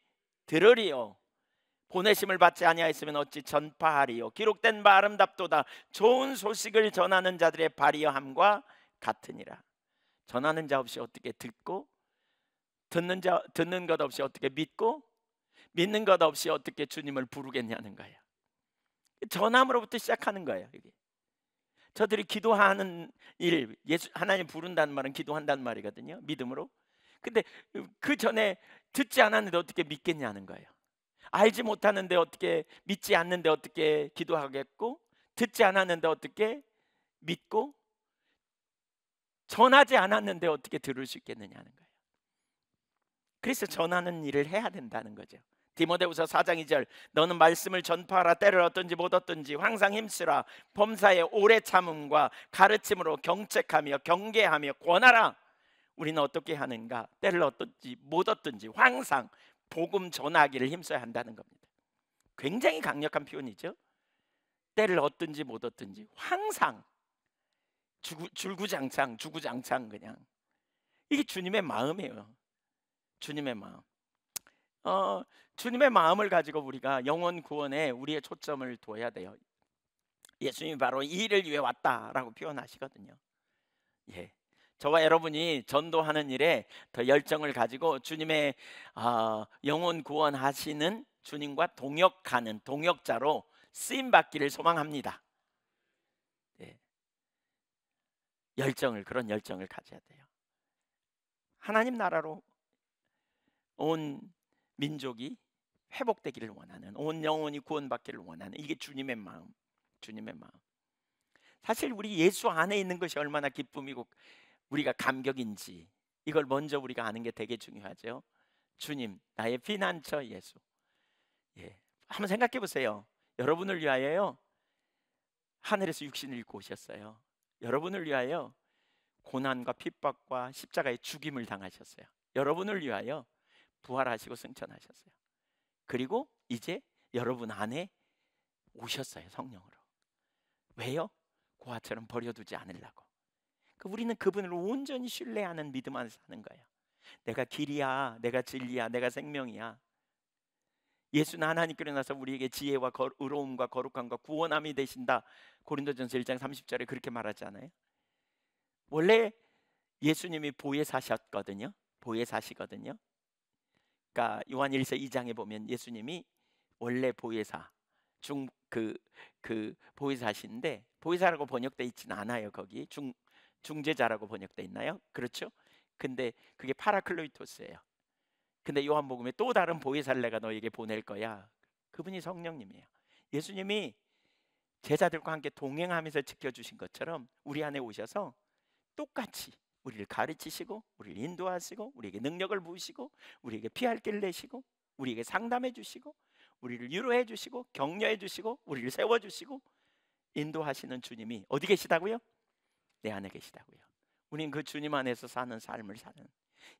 들으리요 보내심을 받지 아니하였으면 어찌 전파하리요 기록된 바 아름답도다 좋은 소식을 전하는 자들의 발이여함과 같으니라. 전하는 자 없이 어떻게 듣고 듣는 것 없이 어떻게 믿고 믿는 것 없이 어떻게 주님을 부르겠냐는 거예요. 전함으로부터 시작하는 거예요. 이게. 저들이 기도하는 일, 하나님 부른다는 말은 기도한다는 말이거든요. 믿음으로. 근데 그 전에 듣지 않았는데 어떻게 믿겠냐는 거예요. 알지 못하는데 어떻게 믿지 않는데 어떻게 기도하겠고 듣지 않았는데 어떻게 믿고 전하지 않았는데 어떻게 들을 수 있겠느냐는 거예요. 그래서 전하는 일을 해야 된다는 거죠. 디모데후서 4장 2절 너는 말씀을 전파하라. 때를 얻든지 못 얻든지 항상 힘쓰라. 범사에 오래 참음과 가르침으로 경책하며 경계하며 권하라. 우리는 어떻게 하는가? 때를 얻든지 못 얻든지 항상 복음 전하기를 힘써야 한다는 겁니다. 굉장히 강력한 표현이죠. 때를 얻든지 못 얻든지 항상 주구장창 그냥 이게 주님의 마음이에요. 주님의 마음. 주님의 마음을 가지고 우리가 영혼 구원에 우리의 초점을 둬야 돼요. 예수님이 바로 이 일을 위해 왔다라고 표현하시거든요. 예, 저와 여러분이 전도하는 일에 더 열정을 가지고 주님의 영혼 구원하시는 주님과 동역하는 동역자로 쓰임 받기를 소망합니다. 예, 그런 열정을 가져야 돼요. 하나님 나라로 온 민족이 회복되기를 원하는, 온 영혼이 구원받기를 원하는, 이게 주님의 마음. 사실 우리 예수 안에 있는 것이 얼마나 기쁨이고 우리가 감격인지 이걸 먼저 우리가 아는 게 되게 중요하죠. 주님, 나의 피난처 예수. 예, 한번 생각해 보세요. 여러분을 위하여요 하늘에서 육신을 입고 오셨어요. 여러분을 위하여 고난과 핍박과 십자가의 죽임을 당하셨어요. 여러분을 위하여 부활하시고 승천하셨어요. 그리고 이제 여러분 안에 오셨어요. 성령으로. 왜요? 고아처럼 버려두지 않으려고. 우리는 그분을 온전히 신뢰하는 믿음 안에서 사는 거예요. 내가 길이야, 내가 진리야, 내가 생명이야. 예수는 하나님께로 나서 우리에게 지혜와 의로움과 거룩함과 구원함이 되신다. 고린도전서 1장 30절에 그렇게 말하잖아요. 원래 예수님이 보혜사셨거든요. 보혜사시거든요. 그러니까 요한 1서 2장에 보면 예수님이 원래 보혜사 보혜사신데 보혜사라고 번역돼 있지는 않아요. 거기 중재자라고 번역돼 있나요? 그렇죠? 근데 그게 파라클로이토스예요. 근데 요한복음에 또 다른 보혜사를 내가 너에게 보낼 거야. 그분이 성령님이에요. 예수님이 제자들과 함께 동행하면서 지켜주신 것처럼 우리 안에 오셔서 똑같이 우리를 가르치시고 우리를 인도하시고 우리에게 능력을 부으시고 우리에게 피할 길을 내시고 우리에게 상담해 주시고 우리를 위로해 주시고 격려해 주시고 우리를 세워 주시고 인도하시는 주님이 어디 계시다고요? 내 안에 계시다고요. 우리는 그 주님 안에서 사는 삶을 사는,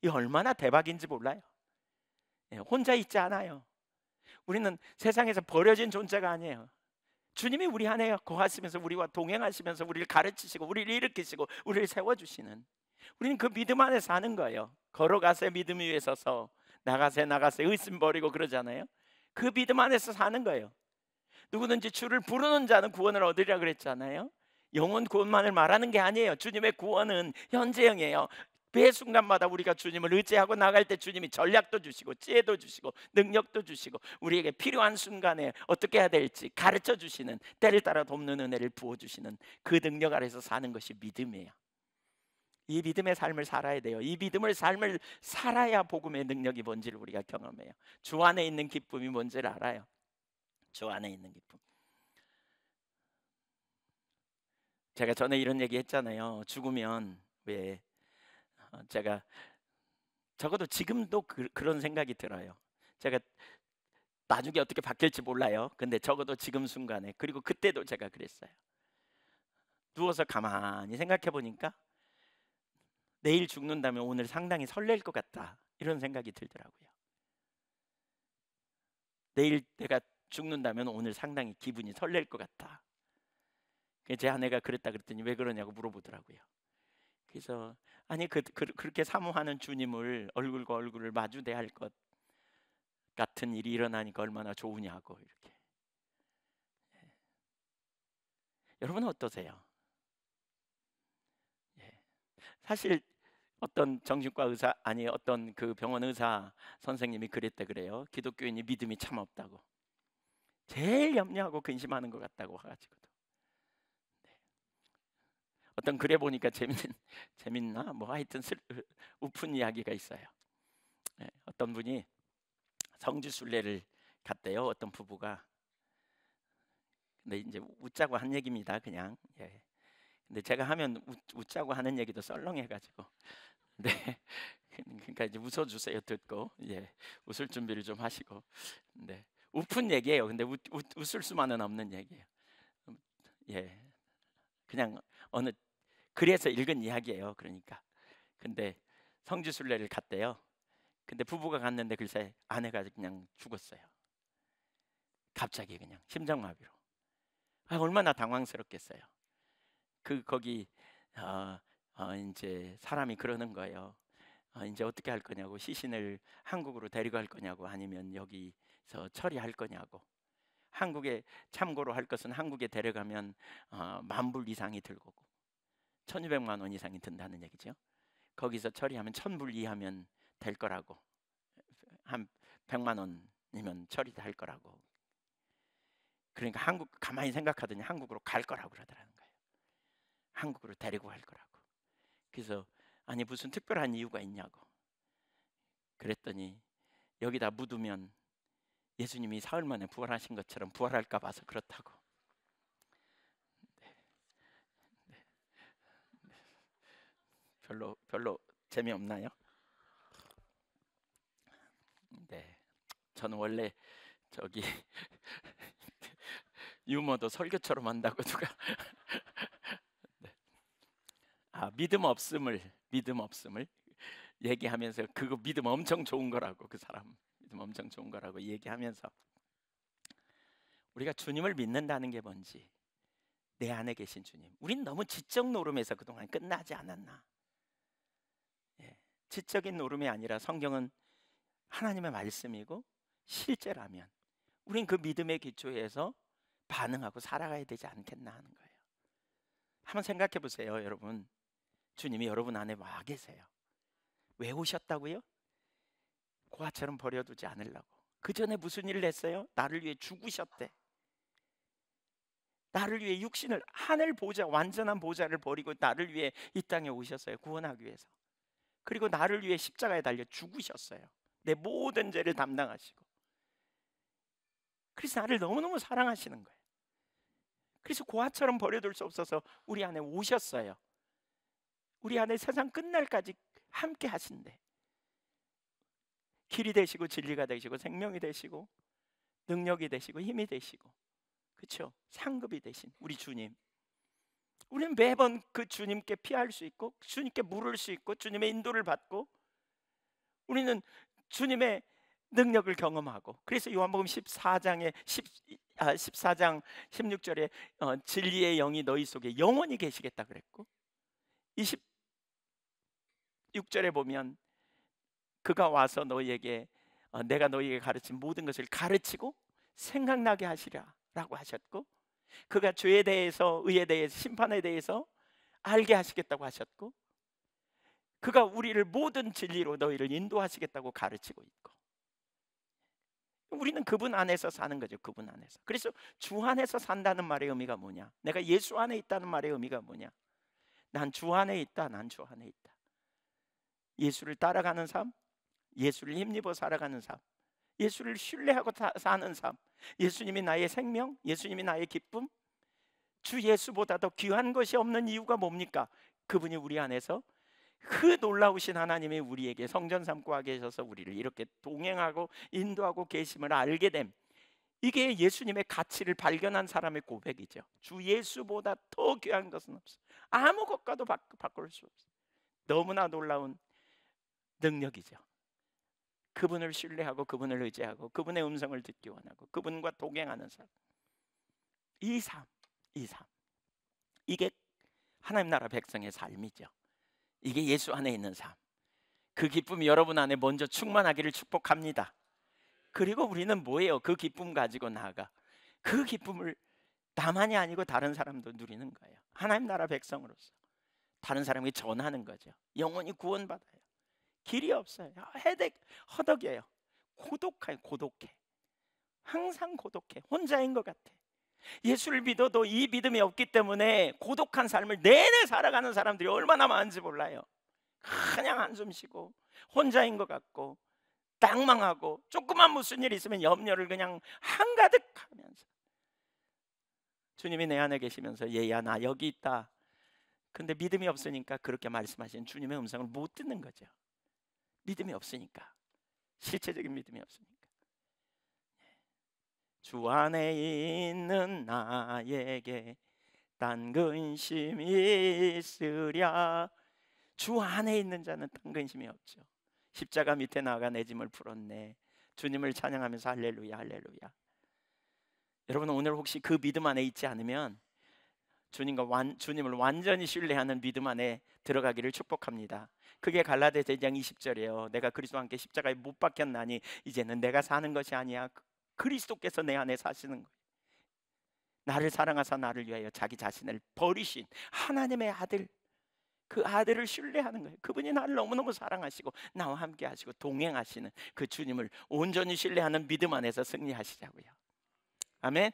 이 얼마나 대박인지 몰라요. 혼자 있지 않아요. 우리는 세상에서 버려진 존재가 아니에요. 주님이 우리 안에 거하시면서 우리와 동행하시면서 우리를 가르치시고 우리를 일으키시고 우리를 세워주시는, 우리는 그 믿음 안에 사는 거예요. 걸어가세 믿음 위에 서서 나가세 의심 버리고 그러잖아요. 그 믿음 안에서 사는 거예요. 누구든지 주를 부르는 자는 구원을 얻으리라 그랬잖아요. 영혼 구원만을 말하는 게 아니에요. 주님의 구원은 현재형이에요. 매 순간마다 우리가 주님을 의지하고 나갈 때 주님이 전략도 주시고 지혜도 주시고 능력도 주시고 우리에게 필요한 순간에 어떻게 해야 될지 가르쳐 주시는, 때를 따라 돕는 은혜를 부어주시는 그 능력 아래서 사는 것이 믿음이에요. 이 믿음의 삶을 살아야 돼요. 이 믿음의 삶을 살아야 복음의 능력이 뭔지를 우리가 경험해요. 주 안에 있는 기쁨이 뭔지를 알아요. 주 안에 있는 기쁨. 제가 전에 이런 얘기 했잖아요. 죽으면 왜 제가 적어도 지금도 그런 생각이 들어요. 제가 나중에 어떻게 바뀔지 몰라요. 근데 적어도 지금 순간에, 그리고 그때도 제가 그랬어요. 누워서 가만히 생각해 보니까 내일 죽는다면 오늘 상당히 설렐 것 같다, 이런 생각이 들더라고요. 내일 내가 죽는다면 오늘 상당히 기분이 설렐 것 같다. 제 아내가 그랬다 그랬더니 왜 그러냐고 물어보더라고요. 그래서 아니 그렇게 사모하는 주님을 얼굴과 얼굴을 마주대야 할 것 같은 일이 일어나니까 얼마나 좋으냐고 이렇게. 여러분은 어떠세요? 사실 어떤 정신과 의사, 아니 어떤 그 병원 의사 선생님이 그랬다 그래요. 기독교인이 믿음이 참 없다고. 제일 염려하고 근심하는 것 같다고 와가지고도. 어떤 글에 보니까 재밌나 뭐 하여튼 우픈 이야기가 있어요. 어떤 분이 성지순례를 갔대요. 어떤 부부가. 근데 이제 웃자고 한 얘기입니다. 그냥. 근데 제가 하면 웃자고 하는 얘기도 썰렁해가지고. 네. 그러니까 이제 웃어주세요. 듣고. 웃을 준비를 좀 하시고. 네. 우픈 얘기예요. 근데 웃을 수만은 없는 얘기예요. 그냥 어느 글에서 읽은 이야기예요. 그러니까. 근데 성지순례를 갔대요. 근데 부부가 갔는데 글쎄 아내가 그냥 죽었어요. 갑자기 그냥 심장마비로. 얼마나 당황스럽겠어요. 거기 이제 사람이 그러는 거예요. 이제 어떻게 할 거냐고, 시신을 한국으로 데리고 갈 거냐고, 아니면 여기서 처리할 거냐고. 한국에, 참고로 할 것은 한국에 데려가면 10,000불 이상이 들고 1,200만 원 이상이 든다는 얘기죠. 거기서 처리하면 1,000불 이하면 될 거라고, 한 100만 원이면 처리할 거라고. 그러니까 한국, 가만히 생각하더니 한국으로 갈 거라고 그러더라는 거예요. 한국으로 데리고 갈 거라고. 그래서 아니 무슨 특별한 이유가 있냐고 그랬더니 여기다 묻으면 예수님이 사흘 만에 부활하신 것처럼 부활할까 봐서 그렇다고. 별로 재미없나요? 네, 저는 원래 저기 유머도 설교처럼 한다고 누가. 네. 믿음 없음을 얘기하면서, 그거 믿음 엄청 좋은 거라고, 그 사람 믿음 엄청 좋은 거라고 얘기하면서, 우리가 주님을 믿는다는 게 뭔지, 내 안에 계신 주님. 우린 너무 지적 노름에서 그동안 끝나지 않았나. 지적인 노름이 아니라 성경은 하나님의 말씀이고 실제라면 우린 그 믿음의 기초에서 반응하고 살아가야 되지 않겠나 하는 거예요. 한번 생각해 보세요. 여러분, 주님이 여러분 안에 와 계세요. 왜 오셨다고요? 고아처럼 버려두지 않으려고. 그 전에 무슨 일을 했어요? 나를 위해 죽으셨대. 나를 위해 육신을, 하늘 보좌, 완전한 보좌를 버리고 나를 위해 이 땅에 오셨어요. 구원하기 위해서. 그리고 나를 위해 십자가에 달려 죽으셨어요. 내 모든 죄를 담당하시고. 그래서 나를 너무너무 사랑하시는 거예요. 그래서 고아처럼 버려둘 수 없어서 우리 안에 오셨어요. 우리 안에 세상 끝날까지 함께 하신대. 길이 되시고 진리가 되시고 생명이 되시고 능력이 되시고 힘이 되시고, 그렇죠? 상급이 되신 우리 주님. 우리는 매번 그 주님께 피할 수 있고 주님께 물을 수 있고 주님의 인도를 받고 우리는 주님의 능력을 경험하고, 그래서 요한복음 14장 16절에 진리의 영이 너희 속에 영원히 계시겠다 그랬고, 26절에 보면 그가 와서 너희에게 내가 너희에게 가르친 모든 것을 가르치고 생각나게 하시라 라고 하셨고, 그가 죄에 대해서, 의에 대해서, 심판에 대해서 알게 하시겠다고 하셨고, 그가 우리를 모든 진리로 너희를 인도하시겠다고 가르치고 있고, 우리는 그분 안에서 사는 거죠. 그분 안에서. 그래서 주 안에서 산다는 말의 의미가 뭐냐? 내가 예수 안에 있다는 말의 의미가 뭐냐? 난 주 안에 있다. 난 주 안에 있다. 예수를 따라가는 삶, 예수를 힘입어 살아가는 삶, 예수를 신뢰하고 사는 삶, 예수님이 나의 생명, 예수님이 나의 기쁨. 주 예수보다 더 귀한 것이 없는 이유가 뭡니까? 그분이 우리 안에서, 그 놀라우신 하나님이 우리에게 성전 삼고 와 계셔서 우리를 이렇게 동행하고 인도하고 계심을 알게 됨. 이게 예수님의 가치를 발견한 사람의 고백이죠. 주 예수보다 더 귀한 것은 없어. 아무 것과도 바꿀 수 없어. 너무나 놀라운 능력이죠. 그분을 신뢰하고 그분을 의지하고 그분의 음성을 듣기 원하고 그분과 동행하는 삶. 이 삶, 이게 하나님 나라 백성의 삶이죠. 이게 예수 안에 있는 삶. 그 기쁨이 여러분 안에 먼저 충만하기를 축복합니다. 그리고 우리는 뭐예요? 그 기쁨 가지고 나아가 그 기쁨을 나만이 아니고 다른 사람도 누리는 거예요. 하나님 나라 백성으로서 다른 사람에게 전하는 거죠. 영원히 구원받아요. 길이 없어요. 허덕여요. 고독해. 항상 고독해. 혼자인 것 같아. 예수를 믿어도 이 믿음이 없기 때문에 고독한 삶을 내내 살아가는 사람들이 얼마나 많은지 몰라요. 그냥 한숨 쉬고 혼자인 것 같고 낭망하고 조그만 무슨 일 있으면 염려를 그냥 한가득 하면서, 주님이 내 안에 계시면서 얘야 나 여기 있다. 근데 믿음이 없으니까 그렇게 말씀하신 주님의 음성을 못 듣는 거죠. 믿음이 없으니까, 실체적인 믿음이 없으니까. 주 안에 있는 나에게 딴 근심이 있으랴. 주 안에 있는 자는 딴 근심이 없죠. 십자가 밑에 나가 내 짐을 풀었네. 주님을 찬양하면서 할렐루야 할렐루야. 여러분 오늘 혹시 그 믿음 안에 있지 않으면 주님을 완전히 신뢰하는 믿음 안에 들어가기를 축복합니다. 그게 갈라디아서 2장 20절이에요. 내가 그리스도와 함께 십자가에 못 박혔나니 이제는 내가 사는 것이 아니야. 그리스도께서 내 안에 사시는 거예요. 나를 사랑하사 나를 위하여 자기 자신을 버리신 하나님의 아들, 그 아들을 신뢰하는 거예요. 그분이 나를 너무너무 사랑하시고 나와 함께 하시고 동행하시는 그 주님을 온전히 신뢰하는 믿음 안에서 승리하시자고요. 아멘.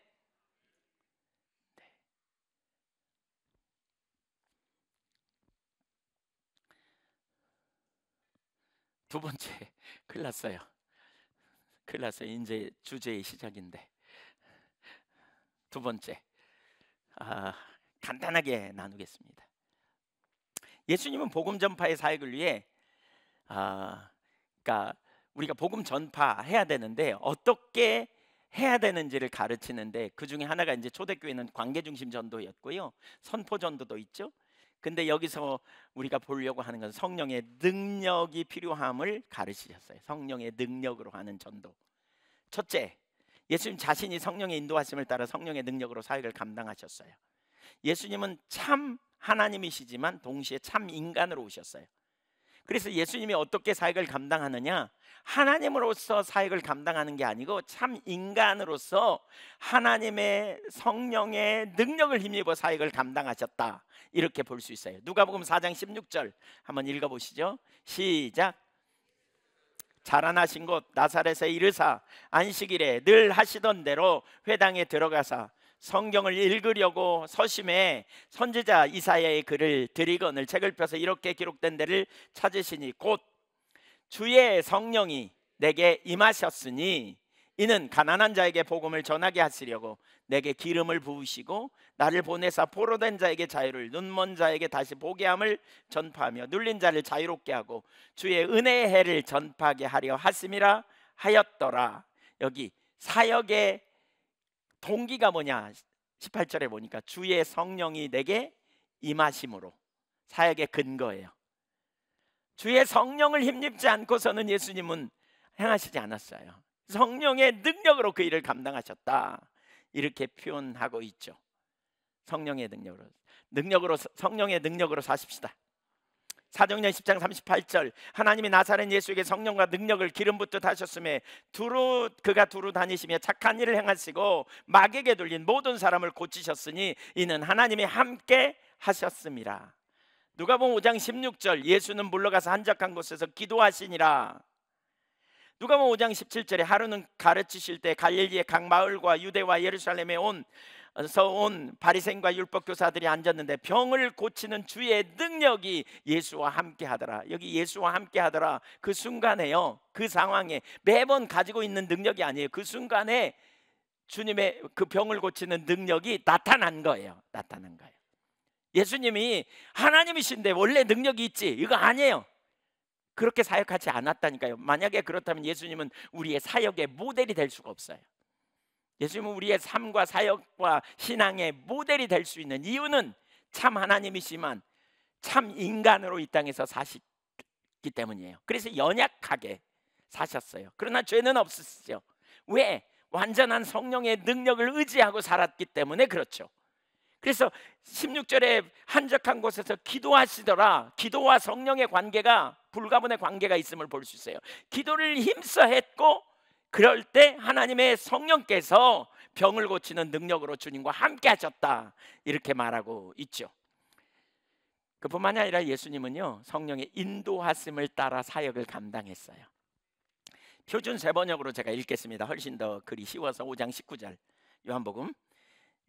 두 번째, 큰일 났어요. 이제 주제의 시작인데, 두 번째, 간단하게 나누겠습니다. 예수님은 복음 전파의 사역을 위해 그러니까 우리가 복음 전파해야 되는데 어떻게 해야 되는지를 가르치는데, 그 중에 하나가 이제 초대교회는 관계 중심 전도였고요, 선포 전도도 있죠. 근데 여기서 우리가 보려고 하는 것은 성령의 능력이 필요함을 가르치셨어요. 성령의 능력으로 하는 전도. 첫째, 예수님 자신이 성령의 인도하심을 따라 성령의 능력으로 사역을 감당하셨어요. 예수님은 참 하나님이시지만 동시에 참 인간으로 오셨어요. 그래서 예수님이 어떻게 사역을 감당하느냐, 하나님으로서 사역을 감당하는 게 아니고 참 인간으로서 하나님의 성령의 능력을 힘입어 사역을 감당하셨다, 이렇게 볼 수 있어요. 누가복음 4장 16절 한번 읽어보시죠. 시작. 자라나신 곳 나사렛에 이르사 안식일에 늘 하시던 대로 회당에 들어가사 성경을 읽으려고 서심해 선지자 이사야의 글을 들이거늘 책을 펴서 이렇게 기록된 데를 찾으시니 곧 주의 성령이 내게 임하셨으니 이는 가난한 자에게 복음을 전하게 하시려고 내게 기름을 부으시고 나를 보내사 포로된 자에게 자유를, 눈먼 자에게 다시 보게 함을 전파하며 눌린 자를 자유롭게 하고 주의 은혜의 해를 전파하게 하려 하심이라 하였더라. 여기 사역의 동기가 뭐냐, 18절에 보니까 주의 성령이 내게 임하심으로, 사역의 근거예요. 주의 성령을 힘입지 않고서는 예수님은 행하시지 않았어요. 성령의 능력으로 그 일을 감당하셨다, 이렇게 표현하고 있죠. 성령의 능력으로 성령의 능력으로 사십시다. 사도행전 10장 38절 하나님이 나사렛 예수에게 성령과 능력을 기름 붓듯 하셨음에 그가 두루 다니시며 착한 일을 행하시고 마귀에게 돌린 모든 사람을 고치셨으니 이는 하나님이 함께 하셨습니다. 누가복음 5장 16절 예수는 물러가서 한적한 곳에서 기도하시니라. 누가복음 5장 17절에 하루는 가르치실 때 갈릴리의 각 마을과 유대와 예루살렘에 온 바리새인과 율법 교사들이 앉았는데 병을 고치는 주의 능력이 예수와 함께 하더라. 여기 예수와 함께 하더라. 그 순간에요, 그 상황에 매번 가지고 있는 능력이 아니에요. 그 순간에 주님의 그 병을 고치는 능력이 나타난 거예요. 나타난 거예요. 예수님이 하나님이신데 원래 능력이 있지, 이거 아니에요. 그렇게 사역하지 않았다니까요. 만약에 그렇다면 예수님은 우리의 사역의 모델이 될 수가 없어요. 예수님은 우리의 삶과 사역과 신앙의 모델이 될 수 있는 이유는 참 하나님이시지만 참 인간으로 이 땅에서 사시기 때문이에요. 그래서 연약하게 사셨어요. 그러나 죄는 없으시죠. 왜? 완전한 성령의 능력을 의지하고 살았기 때문에 그렇죠. 그래서 16절에 한적한 곳에서 기도하시더라. 기도와 성령의 관계가 불가분의 관계가 있음을 볼 수 있어요. 기도를 힘써 했고 그럴 때 하나님의 성령께서 병을 고치는 능력으로 주님과 함께 하셨다, 이렇게 말하고 있죠. 그뿐만이 아니라 예수님은요, 성령의 인도하심을 따라 사역을 감당했어요. 표준 세번역으로 제가 읽겠습니다. 훨씬 더 글이 쉬워서 5장 19절 요한복음.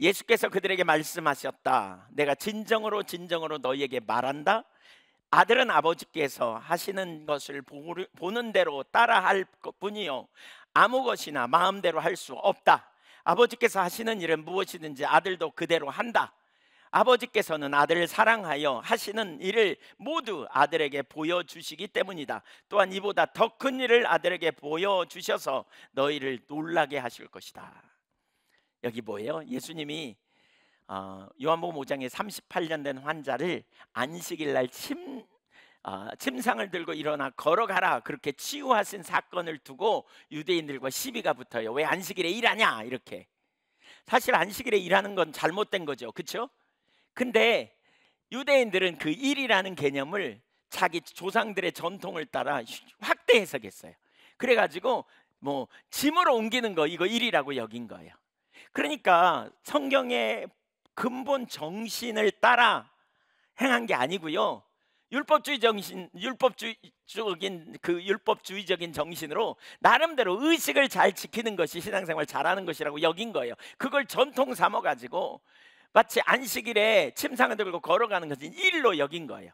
예수께서 그들에게 말씀하셨다. 내가 진정으로 진정으로 너희에게 말한다. 아들은 아버지께서 하시는 것을 보는 대로 따라할 뿐이요 아무 것이나 마음대로 할 수 없다. 아버지께서 하시는 일은 무엇이든지 아들도 그대로 한다. 아버지께서는 아들을 사랑하여 하시는 일을 모두 아들에게 보여주시기 때문이다. 또한 이보다 더 큰 일을 아들에게 보여주셔서 너희를 놀라게 하실 것이다. 여기 뭐예요? 예수님이 요한복음 5장에 38년 된 환자를 안식일 날 침상을 들고 일어나 걸어가라, 그렇게 치유하신 사건을 두고 유대인들과 시비가 붙어요. 왜 안식일에 일하냐, 이렇게. 사실 안식일에 일하는 건 잘못된 거죠, 그렇죠? 근데 유대인들은 그 일이라는 개념을 자기 조상들의 전통을 따라 확대 해석했어요. 그래가지고 뭐 짐으로 옮기는 거, 이거 일이라고 여긴 거예요. 그러니까 성경의 근본 정신을 따라 행한 게 아니고요, 율법주의적인 정신으로 나름대로 의식을 잘 지키는 것이 신앙생활 잘하는 것이라고 여긴 거예요. 그걸 전통 삼아 가지고 마치 안식일에 침상을 들고 걸어가는 것은 일로 여긴 거예요.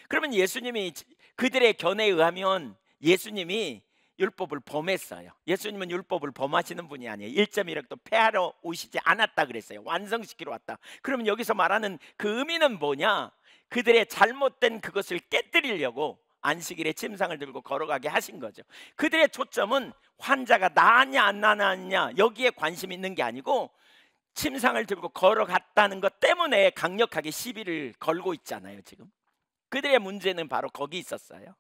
그러면 예수님이, 그들의 견해에 의하면 예수님이 율법을 범했어요. 예수님은 율법을 범하시는 분이 아니에요. 1.1획도 폐하러 오시지 않았다 그랬어요. 완성시키러 왔다. 그러면 여기서 말하는 그 의미는 뭐냐? 그들의 잘못된 그것을 깨뜨리려고 안식일에 침상을 들고 걸어가게 하신 거죠. 그들의 초점은 환자가 나았냐 안 나았냐 여기에 관심이 있는 게 아니고 침상을 들고 걸어갔다는 것 때문에 강력하게 시비를 걸고 있잖아요. 지금 그들의 문제는 바로 거기 있었어요.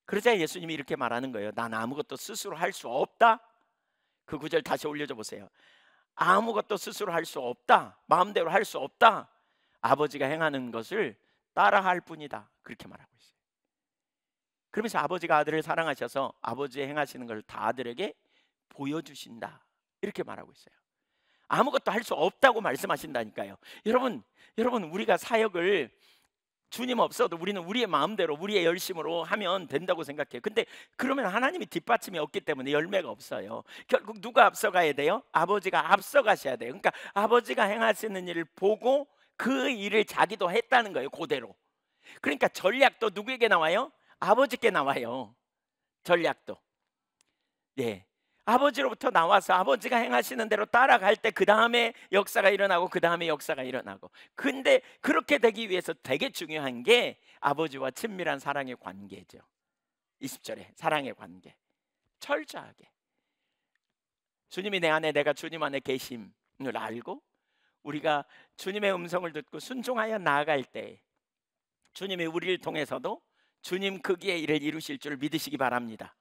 그러자 예수님이 이렇게 말하는 거예요. 난 아무것도 스스로 할 수 없다. 그 구절 다시 올려줘 보세요. 아무것도 스스로 할 수 없다. 마음대로 할 수 없다. 아버지가 행하는 것을 따라할 뿐이다. 그렇게 말하고 있어요. 그러면서 아버지가 아들을 사랑하셔서 아버지의 행하시는 걸 다 아들에게 보여주신다, 이렇게 말하고 있어요. 아무것도 할 수 없다고 말씀하신다니까요. 여러분 우리가 사역을 주님 없어도 우리는 우리의 마음대로 우리의 열심으로 하면 된다고 생각해요. 근데 그러면 하나님이 뒷받침이 없기 때문에 열매가 없어요. 결국 누가 앞서가야 돼요? 아버지가 앞서가셔야 돼요. 그러니까 아버지가 행하시는 일을 보고 그 일을 자기도 했다는 거예요, 그대로. 그러니까 전략도 누구에게 나와요? 아버지께 나와요. 전략도. 예. 아버지로부터 나와서 아버지가 행하시는 대로 따라갈 때 그 다음에 역사가 일어나고 그 다음에 역사가 일어나고. 근데 그렇게 되기 위해서 되게 중요한 게 아버지와 친밀한 사랑의 관계죠. 20절에 사랑의 관계. 철저하게 주님이 내 안에 내가 주님 안에 계심을 알고 우리가 주님의 음성을 듣고 순종하여 나아갈 때 주님이 우리를 통해서도 주님 크기의 일을 이루실 줄 믿으시기 바랍니다.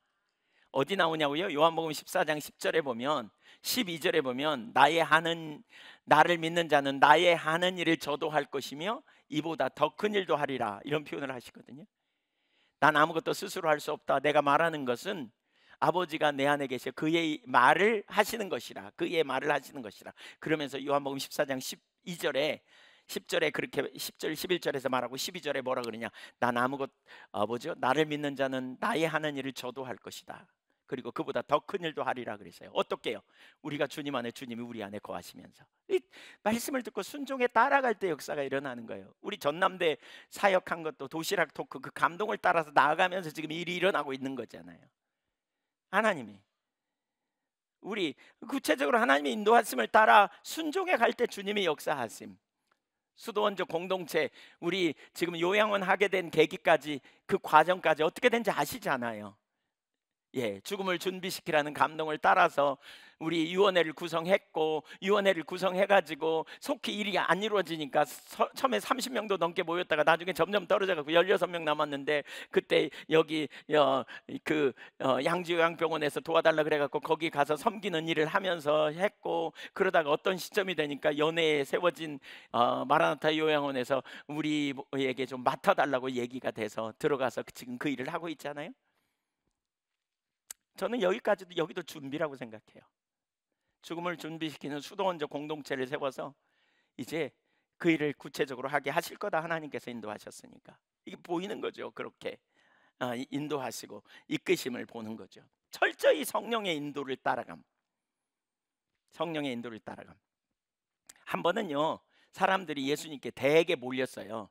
어디 나오냐고요? 요한복음 14장 10절에 보면, 12절에 보면 나를 믿는 자는 나의 하는 일을 저도 할 것이며 이보다 더 큰 일도 하리라, 이런 표현을 하시거든요. 난 아무것도 스스로 할 수 없다. 내가 말하는 것은 아버지가 내 안에 계셔 그의 말을 하시는 것이라, 그의 말을 하시는 것이라. 그러면서 요한복음 14장 12절에 10절에 그렇게 10절 11절에서 말하고 12절에 뭐라 그러냐, 난 아무것 뭐죠? 나를 믿는 자는 나의 하는 일을 저도 할 것이다. 그리고 그보다 더 큰 일도 하리라 그랬어요. 어떻게요? 우리가 주님 안에, 주님이 우리 안에 거하시면서 이 말씀을 듣고 순종에 따라갈 때 역사가 일어나는 거예요. 우리 전남대 사역한 것도 도시락 토크 그 감동을 따라서 나아가면서 지금 일이 일어나고 있는 거잖아요. 하나님이 우리 구체적으로 하나님의 인도하심을 따라 순종해 갈 때 주님이 역사하심. 수도원조 공동체, 우리 지금 요양원 하게 된 계기까지, 그 과정까지 어떻게 된지 아시잖아요. 예, 죽음을 준비시키라는 감동을 따라서 우리 유원회를 구성했고, 유원회를 구성해가지고 속히 일이 안 이루어지니까 처음에 30명도 넘게 모였다가 나중에 점점 떨어져가고 16명 남았는데, 그때 여기 양지요양병원에서 도와달라 그래갖고 거기 가서 섬기는 일을 하면서 했고, 그러다가 어떤 시점이 되니까 연해에 세워진 마라나타 요양원에서 우리에게 좀 맡아달라고 얘기가 돼서 들어가서 지금 그 일을 하고 있잖아요. 저는 여기도 준비라고 생각해요. 죽음을 준비시키는 수도원적 공동체를 세워서 이제 그 일을 구체적으로 하게 하실 거다, 하나님께서 인도하셨으니까. 이게 보이는 거죠. 그렇게 인도하시고 이끄심을 보는 거죠. 철저히 성령의 인도를 따라감. 성령의 인도를 따라감. 한 번은요, 사람들이 예수님께 대게 몰렸어요.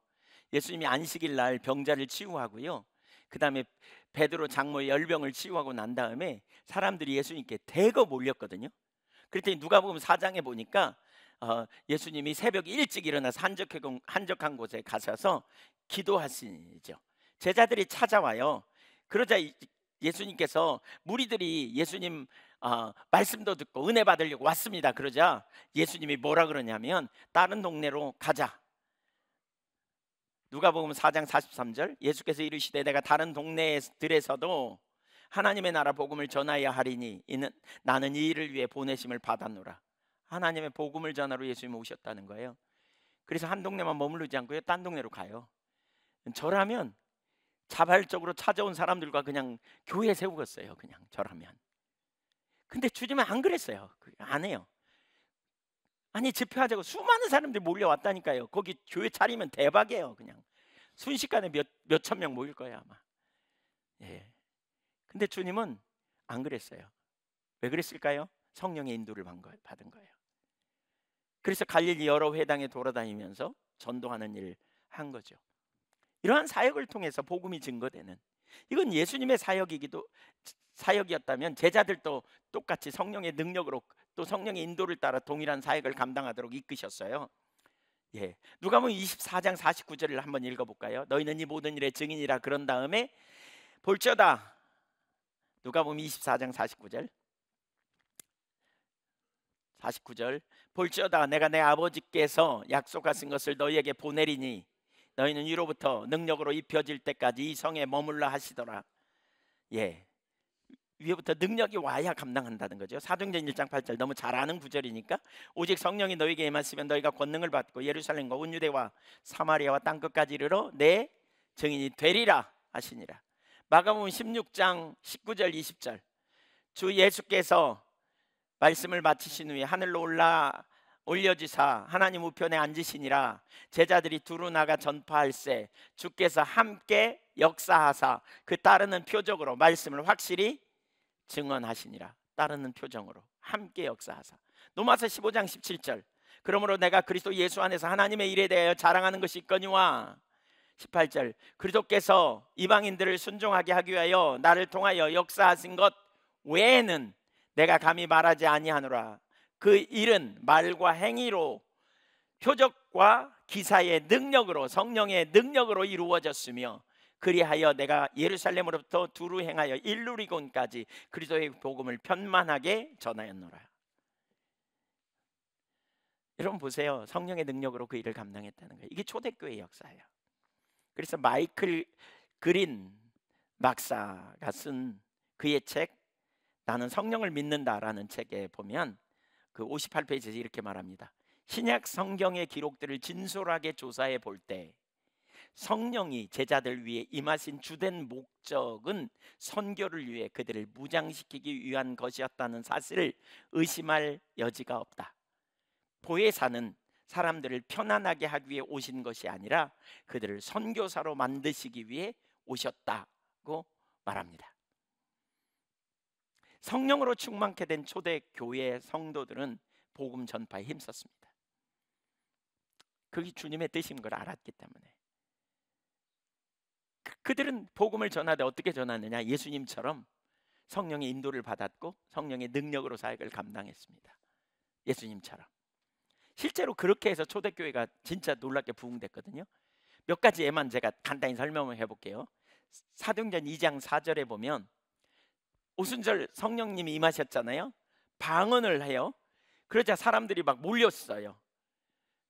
예수님이 안식일 날 병자를 치유하고요, 그 다음에 베드로 장모의 열병을 치유하고 난 다음에 사람들이 예수님께 대거 몰렸거든요. 그랬더니 누가복음 4장에 보니까 예수님이 새벽 일찍 일어나서 한적한 곳에 가셔서 기도하시죠. 제자들이 찾아와요. 그러자 예수님께서, 무리들이 예수님 말씀도 듣고 은혜 받으려고 왔습니다. 그러자 예수님이 뭐라 그러냐면, 다른 동네로 가자. 누가복음 4장 43절, 예수께서 이르시되 내가 다른 동네들에서도 하나님의 나라 복음을 전하여야 하리니 이는 나는 이 일을 위해 보내심을 받았노라. 하나님의 복음을 전하러 예수님이 오셨다는 거예요. 그래서 한 동네만 머무르지 않고요, 딴 동네로 가요. 저라면 자발적으로 찾아온 사람들과 그냥 교회 세우겠어요. 그냥 저라면. 근데 주님은 안 그랬어요. 안 해요. 아니, 집회하자고 수많은 사람들이 몰려왔다니까요. 거기 교회 차리면 대박이에요. 그냥 순식간에 몇천 명 모일 거예요 아마. 예. 근데 주님은 안 그랬어요. 왜 그랬을까요? 성령의 인도를 받은 거예요. 그래서 갈릴리 여러 회당에 돌아다니면서 전도하는 일을 한 거죠. 이러한 사역을 통해서 복음이 증거되는, 이건 예수님의 사역이었다면 제자들도 똑같이 성령의 능력으로, 또 성령의 인도를 따라 동일한 사역을 감당하도록 이끄셨어요. 예, 누가복음 24장 49절을 한번 읽어볼까요? 너희는 이 모든 일의 증인이라 그런 다음에 볼지어다. 누가복음 24장 49절, 볼지어다 내가 내 아버지께서 약속하신 것을 너희에게 보내리니 너희는 위로부터 능력으로 입혀질 때까지 이 성에 머물라 하시더라. 예, 위에부터 능력이 와야 감당한다는 거죠. 사도행전 1장 8절, 너무 잘 아는 구절이니까, 오직 성령이 너희에게 임하시면 너희가 권능을 받고 예루살렘과 온 유대와 사마리아와 땅끝까지 이르러 내 증인이 되리라 하시니라. 마가복음 16장 19절 20절, 주 예수께서 말씀을 마치신 후에 하늘로 올려지사 하나님 우편에 앉으시니라. 제자들이 두루 나가 전파할세 주께서 함께 역사하사 그 따르는 표적으로 말씀을 확실히 증언하시니라. 따르는 표정으로 함께 역사하사. 로마서 15장 17절, 그러므로 내가 그리스도 예수 안에서 하나님의 일에 대하여 자랑하는 것이 있거니와. 18절, 그리스도께서 이방인들을 순종하게 하기 위하여 나를 통하여 역사하신 것 외에는 내가 감히 말하지 아니하노라. 그 일은 말과 행위로, 표적과 기사의 능력으로, 성령의 능력으로 이루어졌으며, 그리하여 내가 예루살렘으로부터 두루 행하여 일루리곤까지 그리스도의 복음을 편만하게 전하였노라. 여러분 보세요. 성령의 능력으로 그 일을 감당했다는 거예요. 이게 초대교회의 역사예요. 그래서 마이클 그린 박사가 쓴 그의 책 나는 성령을 믿는다라는 책에 보면 그 58페이지에서 이렇게 말합니다. 신약 성경의 기록들을 진솔하게 조사해 볼 때 성령이 제자들 위해 임하신 주된 목적은 선교를 위해 그들을 무장시키기 위한 것이었다는 사실을 의심할 여지가 없다. 보혜사는 사람들을 편안하게 하기 위해 오신 것이 아니라 그들을 선교사로 만드시기 위해 오셨다고 말합니다. 성령으로 충만케 된 초대 교회 성도들은 복음 전파에 힘썼습니다. 그게 주님의 뜻인 걸 알았기 때문에. 그들은 복음을 전하되 어떻게 전하느냐? 예수님처럼 성령의 인도를 받았고 성령의 능력으로 사역을 감당했습니다. 예수님처럼. 실제로 그렇게 해서 초대교회가 진짜 놀랍게 부흥됐거든요. 몇 가지 예만 제가 간단히 설명을 해볼게요. 사도행전 2장 4절에 보면 오순절 성령님이 임하셨잖아요. 방언을 해요. 그러자 사람들이 막 몰렸어요.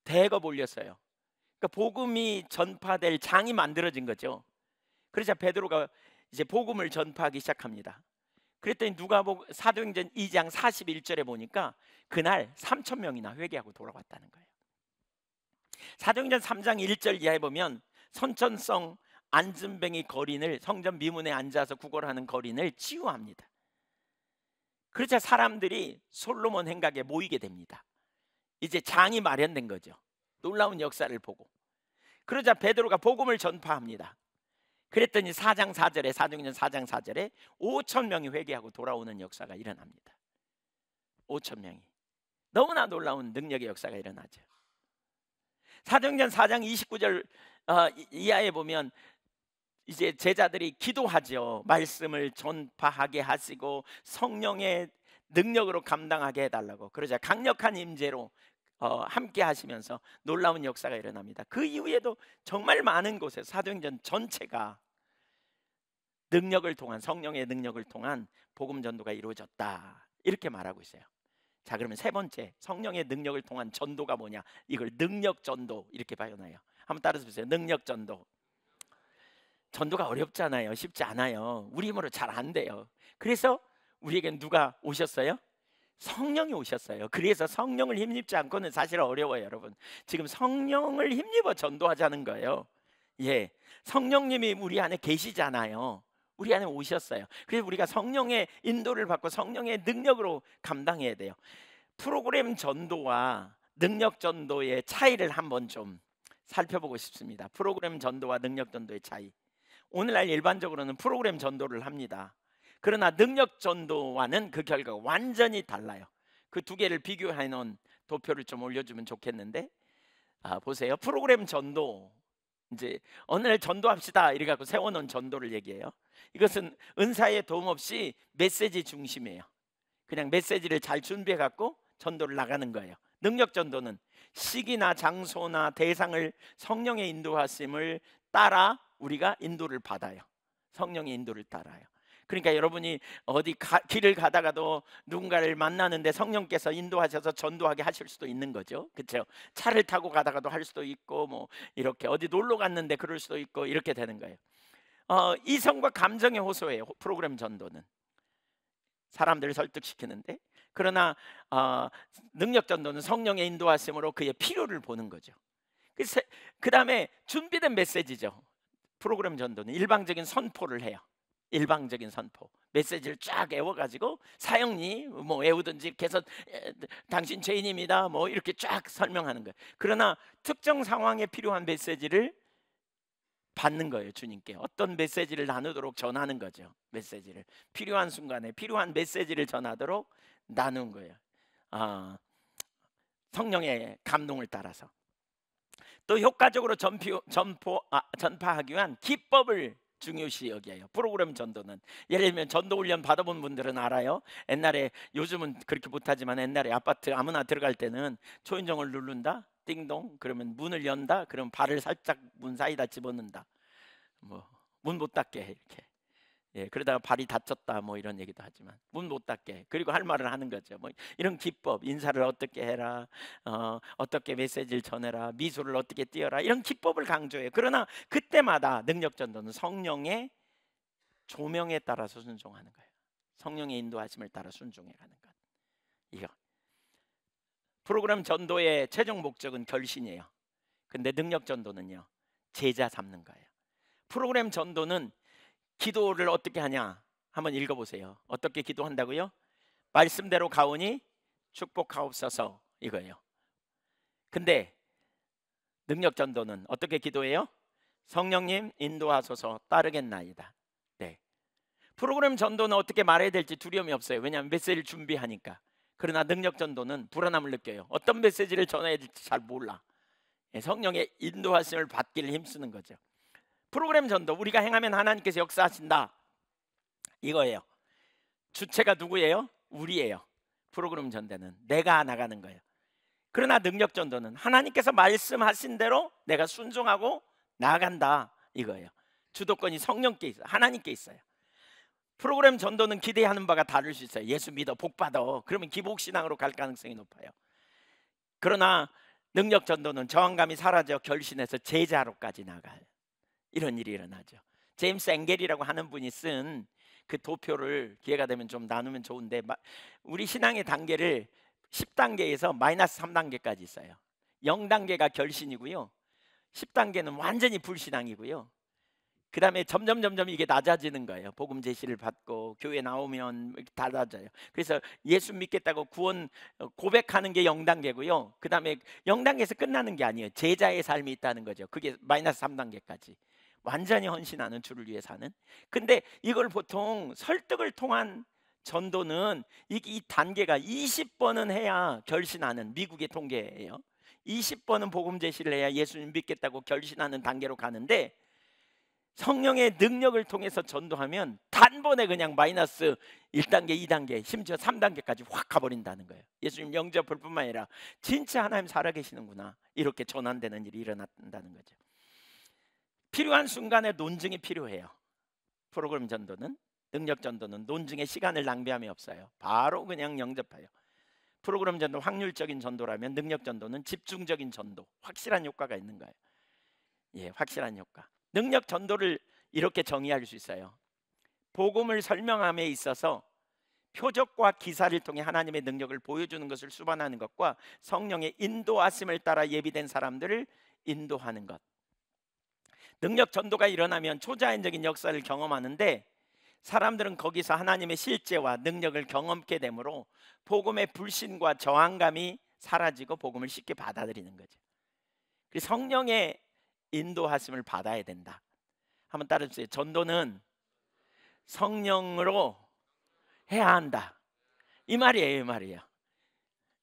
대거 몰렸어요. 그러니까 복음이 전파될 장이 만들어진 거죠. 그러자 베드로가 이제 복음을 전파하기 시작합니다. 그랬더니 사도행전 2장 41절에 보니까 그날 3,000명이나 회개하고 돌아왔다는 거예요. 사도행전 3장 1절 이하에 보면 선천성 안진뱅이 거린을 성전 미문에 앉아서 구걸하는 거린을 치유합니다. 그러자 사람들이 솔로몬 행각에 모이게 됩니다. 이제 장이 마련된 거죠. 놀라운 역사를 보고. 그러자 베드로가 복음을 전파합니다. 그랬더니 4장 4절에 사도행전 4장 4절에 5,000명이 회개하고 돌아오는 역사가 일어납니다. 5,000명이. 너무나 놀라운 능력의 역사가 일어나죠. 사도행전 4장 29절 이하에 보면 이제 제자들이 기도하죠. 말씀을 전파하게 하시고 성령의 능력으로 감당하게 해달라고. 그러자 강력한 임재로 함께 하시면서 놀라운 역사가 일어납니다. 그 이후에도 정말 많은 곳에 사도행전 전체가 능력을 통한 성령의 능력을 통한 복음 전도가 이루어졌다 이렇게 말하고 있어요. 자, 그러면 세 번째 성령의 능력을 통한 전도가 뭐냐? 이걸 능력 전도 이렇게 표현해요. 한번 따라서 보세요. 능력 전도. 전도가 어렵잖아요. 쉽지 않아요. 우리 힘으로 잘 안 돼요. 그래서 우리에겐 누가 오셨어요? 성령이 오셨어요. 그래서 성령을 힘입지 않고는 사실 어려워요, 여러분. 지금 성령을 힘입어 전도하자는 거예요. 예, 성령님이 우리 안에 계시잖아요. 우리 안에 오셨어요. 그래서 우리가 성령의 인도를 받고 성령의 능력으로 감당해야 돼요. 프로그램 전도와 능력 전도의 차이를 한번 좀 살펴보고 싶습니다. 프로그램 전도와 능력 전도의 차이. 오늘날 일반적으로는 프로그램 전도를 합니다. 그러나 능력 전도와는 그 결과가 완전히 달라요. 그 두 개를 비교해 놓은 도표를 좀 올려주면 좋겠는데, 보세요. 프로그램 전도, 이제 어느 날 전도합시다 이래 갖고 세워놓은 전도를 얘기해요. 이것은 은사의 도움 없이 메시지 중심이에요. 그냥 메시지를 잘 준비해 갖고 전도를 나가는 거예요. 능력 전도는 시기나 장소나 대상을 성령의 인도하심을 따라 우리가 인도를 받아요. 성령의 인도를 따라요. 그러니까 여러분이 어디 길을 가다가도 누군가를 만나는데 성령께서 인도하셔서 전도하게 하실 수도 있는 거죠. 그렇죠? 차를 타고 가다가도 할 수도 있고, 뭐 이렇게 어디 놀러 갔는데 그럴 수도 있고, 이렇게 되는 거예요. 이성과 감정의 호소예요. 프로그램 전도는 사람들을 설득시키는데, 그러나 능력 전도는 성령의 인도하심으로 그의 필요를 보는 거죠. 그 다음에 준비된 메시지죠. 프로그램 전도는 일방적인 선포를 해요. 일방적인 선포, 메시지를 쫙 외워가지고 사형리 뭐 외우든지 이렇게 해서 당신 죄인입니다 뭐 이렇게 쫙 설명하는 거예요. 그러나 특정 상황에 필요한 메시지를 받는 거예요. 주님께 어떤 메시지를 나누도록 전하는 거죠. 메시지를 필요한 순간에 필요한 메시지를 전하도록 나눈 거예요. 성령의 감동을 따라서. 또 효과적으로 전파하기 위한 기법을 중요시 여겨요. 프로그램 전도는 예를 들면 전도 훈련 받아본 분들은 알아요. 옛날에, 요즘은 그렇게 못하지만 옛날에 아파트 아무나 들어갈 때는 초인종을 누른다, 띵동, 그러면 문을 연다, 그러면 발을 살짝 문 사이다 집어넣는다, 뭐 문 못 닫게 이렇게. 예, 그러다가 발이 다쳤다 뭐 이런 얘기도 하지만 문 못 닫게, 그리고 할 말을 하는 거죠. 뭐 이런 기법, 인사를 어떻게 해라, 어떻게 메시지를 전해라, 미소를 어떻게 띄어라, 이런 기법을 강조해요. 그러나 그때마다 능력 전도는 성령의 조명에 따라서 순종하는 거예요. 성령의 인도하심을 따라 순종해 가는 것. 이거 프로그램 전도의 최종 목적은 결신이에요. 근데 능력 전도는요, 제자 삼는 거예요. 프로그램 전도는 기도를 어떻게 하냐? 한번 읽어보세요. 어떻게 기도한다고요? 말씀대로 가오니 축복하옵소서, 이거예요. 근데 능력 전도는 어떻게 기도해요? 성령님 인도하소서 따르겠나이다. 네. 프로그램 전도는 어떻게 말해야 될지 두려움이 없어요. 왜냐하면 메시지를 준비하니까. 그러나 능력 전도는 불안함을 느껴요. 어떤 메시지를 전해야 될지 잘 몰라. 성령의 인도하심을 받기를 힘쓰는 거죠. 프로그램 전도, 우리가 행하면 하나님께서 역사하신다, 이거예요. 주체가 누구예요? 우리예요. 프로그램 전도는 내가 나가는 거예요. 그러나 능력 전도는 하나님께서 말씀하신 대로 내가 순종하고 나아간다, 이거예요. 주도권이 성령께 있어요. 하나님께 있어요. 프로그램 전도는 기대하는 바가 다를 수 있어요. 예수 믿어 복 받아, 그러면 기복신앙으로 갈 가능성이 높아요. 그러나 능력 전도는 저항감이 사라져 결신해서 제자로까지 나갈, 이런 일이 일어나죠. 제임스 앵겔이라고 하는 분이 쓴 그 도표를 기회가 되면 좀 나누면 좋은데, 우리 신앙의 단계를 10단계에서 마이너스 3단계까지 있어요. 0단계가 결신이고요, 10단계는 완전히 불신앙이고요, 그 다음에 점점 이게 낮아지는 거예요. 복음 제시를 받고 교회 나오면 다 낮아요. 그래서 예수 믿겠다고 구원 고백하는 게 0단계고요, 그 다음에 0단계에서 끝나는 게 아니에요. 제자의 삶이 있다는 거죠. 그게 마이너스 3단계까지 완전히 헌신하는, 주를 위해 사는. 근데 이걸 보통 설득을 통한 전도는 이 단계가 20번은 해야 결신하는, 미국의 통계예요. 20번은 복음 제시를 해야 예수님 믿겠다고 결신하는 단계로 가는데, 성령의 능력을 통해서 전도하면 단번에 그냥 마이너스 1단계, 2단계, 심지어 3단계까지 확 가버린다는 거예요. 예수님 영접할 뿐만 아니라 진짜 하나님 살아계시는구나, 이렇게 전환되는 일이 일어난다는 거죠. 필요한 순간에 논증이 필요해요. 프로그램 전도는, 능력 전도는 논증에 시간을 낭비함이 없어요. 바로 그냥 영접해요. 프로그램 전도 확률적인 전도라면 능력 전도는 집중적인 전도, 확실한 효과가 있는 거예요. 예, 확실한 효과. 능력 전도를 이렇게 정의할 수 있어요. 복음을 설명함에 있어서 표적과 기사를 통해 하나님의 능력을 보여주는 것을 수반하는 것과 성령의 인도하심을 따라 예비된 사람들을 인도하는 것. 능력 전도가 일어나면 초자연적인 역사를 경험하는데, 사람들은 거기서 하나님의 실제와 능력을 경험케 되므로 복음의 불신과 저항감이 사라지고 복음을 쉽게 받아들이는 거죠. 그래서 성령의 인도하심을 받아야 된다. 한번 따라주세요. 전도는 성령으로 해야 한다, 이 말이에요. 이 말이에요.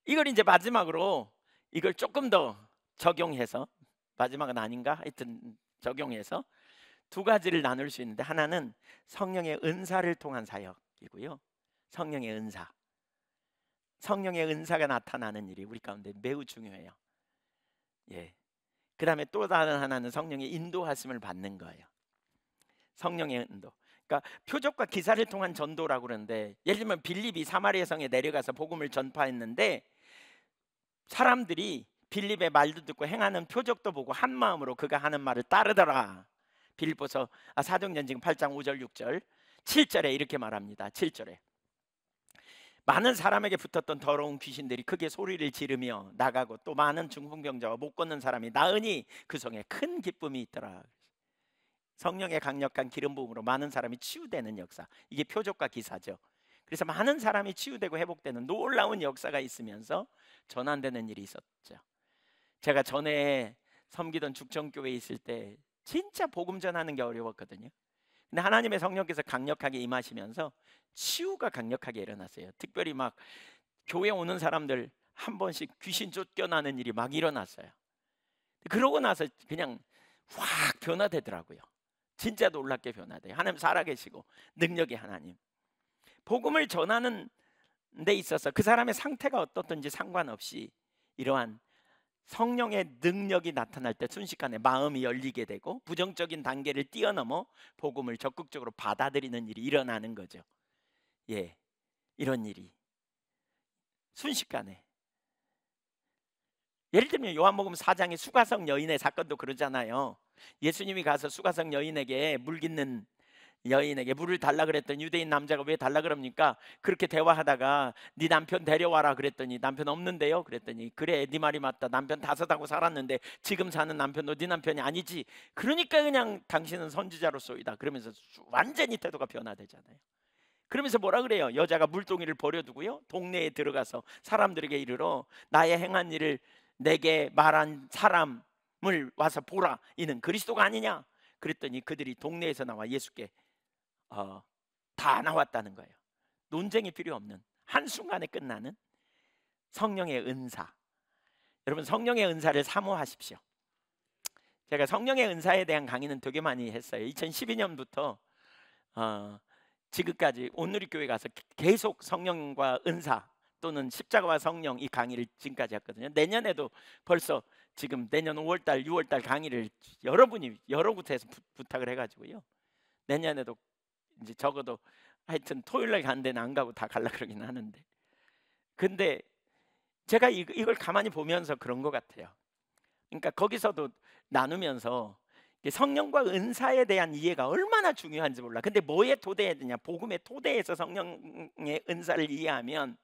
이걸 이제 마지막으로 이걸 조금 더 적용해서, 마지막은 아닌가? 하여튼 적용해서 두 가지를 나눌 수 있는데, 하나는 성령의 은사를 통한 사역이고요, 성령의 은사. 성령의 은사가 나타나는 일이 우리 가운데 매우 중요해요. 예. 그 다음에 또 다른 하나는 성령의 인도하심을 받는 거예요. 성령의 인도. 그러니까 표적과 기사를 통한 전도라고 그러는데, 예를 들면 빌립이 사마리아 성에 내려가서 복음을 전파했는데, 사람들이 빌립의 말도 듣고 행하는 표적도 보고 한 마음으로 그가 하는 말을 따르더라. 빌립보서 사도행전 지금 8장 5절 6절 7절에 이렇게 말합니다. 7절에 많은 사람에게 붙었던 더러운 귀신들이 크게 소리를 지르며 나가고, 또 많은 중풍병자와 못 걷는 사람이 나으니 그 성에 큰 기쁨이 있더라. 성령의 강력한 기름 부음으로 많은 사람이 치유되는 역사, 이게 표적과 기사죠. 그래서 많은 사람이 치유되고 회복되는 놀라운 역사가 있으면서 전환되는 일이 있었죠. 제가 전에 섬기던 죽전교회에 있을 때 진짜 복음 전하는 게 어려웠거든요. 근데 하나님의 성령께서 강력하게 임하시면서 치유가 강력하게 일어났어요. 특별히 막 교회 오는 사람들 한 번씩 귀신 쫓겨나는 일이 막 일어났어요. 그러고 나서 그냥 확 변화되더라고요. 진짜 놀랍게 변화돼요. 하나님 살아계시고 능력의 하나님. 복음을 전하는 데 있어서 그 사람의 상태가 어떻든지 상관없이 이러한 성령의 능력이 나타날 때 순식간에 마음이 열리게 되고 부정적인 단계를 뛰어넘어 복음을 적극적으로 받아들이는 일이 일어나는 거죠. 예, 이런 일이 순식간에. 예를 들면 요한복음 4장의 수가성 여인의 사건도 그러잖아요. 예수님이 가서 수가성 여인에게 물 깃는 여인에게 물을 달라 그랬더니 유대인 남자가 왜 달라 그럽니까? 그렇게 대화하다가 네 남편 데려와라 그랬더니 남편 없는데요? 그랬더니 그래 네 말이 맞다. 남편 5하고 살았는데 지금 사는 남편도 네 남편이 아니지. 그러니까 그냥 당신은 선지자로소이다. 그러면서 완전히 태도가 변화되잖아요. 그러면서 뭐라 그래요? 여자가 물동이를 버려두고요 동네에 들어가서 사람들에게 이르러 나의 행한 일을 내게 말한 사람을 와서 보라. 이는 그리스도가 아니냐? 그랬더니 그들이 동네에서 나와 예수께 다 나왔다는 거예요. 논쟁이 필요 없는 한순간에 끝나는 성령의 은사. 여러분 성령의 은사를 사모하십시오. 제가 성령의 은사에 대한 강의는 되게 많이 했어요. 2012년부터 지금까지 온누리교회 가서 계속 성령과 은사 또는 십자가와 성령 이 강의를 지금까지 했거든요. 내년에도 벌써 지금 내년 5월달 6월달 강의를 여러분이 여러 곳에서 부탁을 해가지고요 내년에도 이제 적어도 하여튼 토요일날 가는 데는 안 가고 다 갈라 그러긴 하는데, 근데 제가 이걸 가만히 보면서 그런 것 같아요. 그러니까 거기서도 나누면서 성령과 은사에 대한 이해가 얼마나 중요한지 몰라. 근데 뭐에 토대해야 되냐? 복음의 토대에서 성령의 은사를 이해하면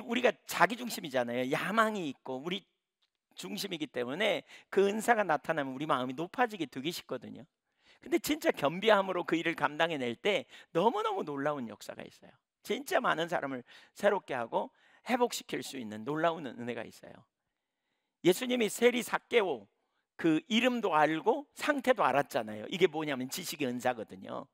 우리가 자기 중심이잖아요. 야망이 있고 우리 중심이기 때문에 그 은사가 나타나면 우리 마음이 높아지게 되기 쉽거든요. 근데 진짜 겸비함으로 그 일을 감당해낼 때 너무너무 놀라운 역사가 있어요. 진짜 많은 사람을 새롭게 하고 회복시킬 수 있는 놀라운 은혜가 있어요. 예수님이 세리 삭개오 그 이름도 알고 상태도 알았잖아요. 이게 뭐냐면 지식의 은사거든요.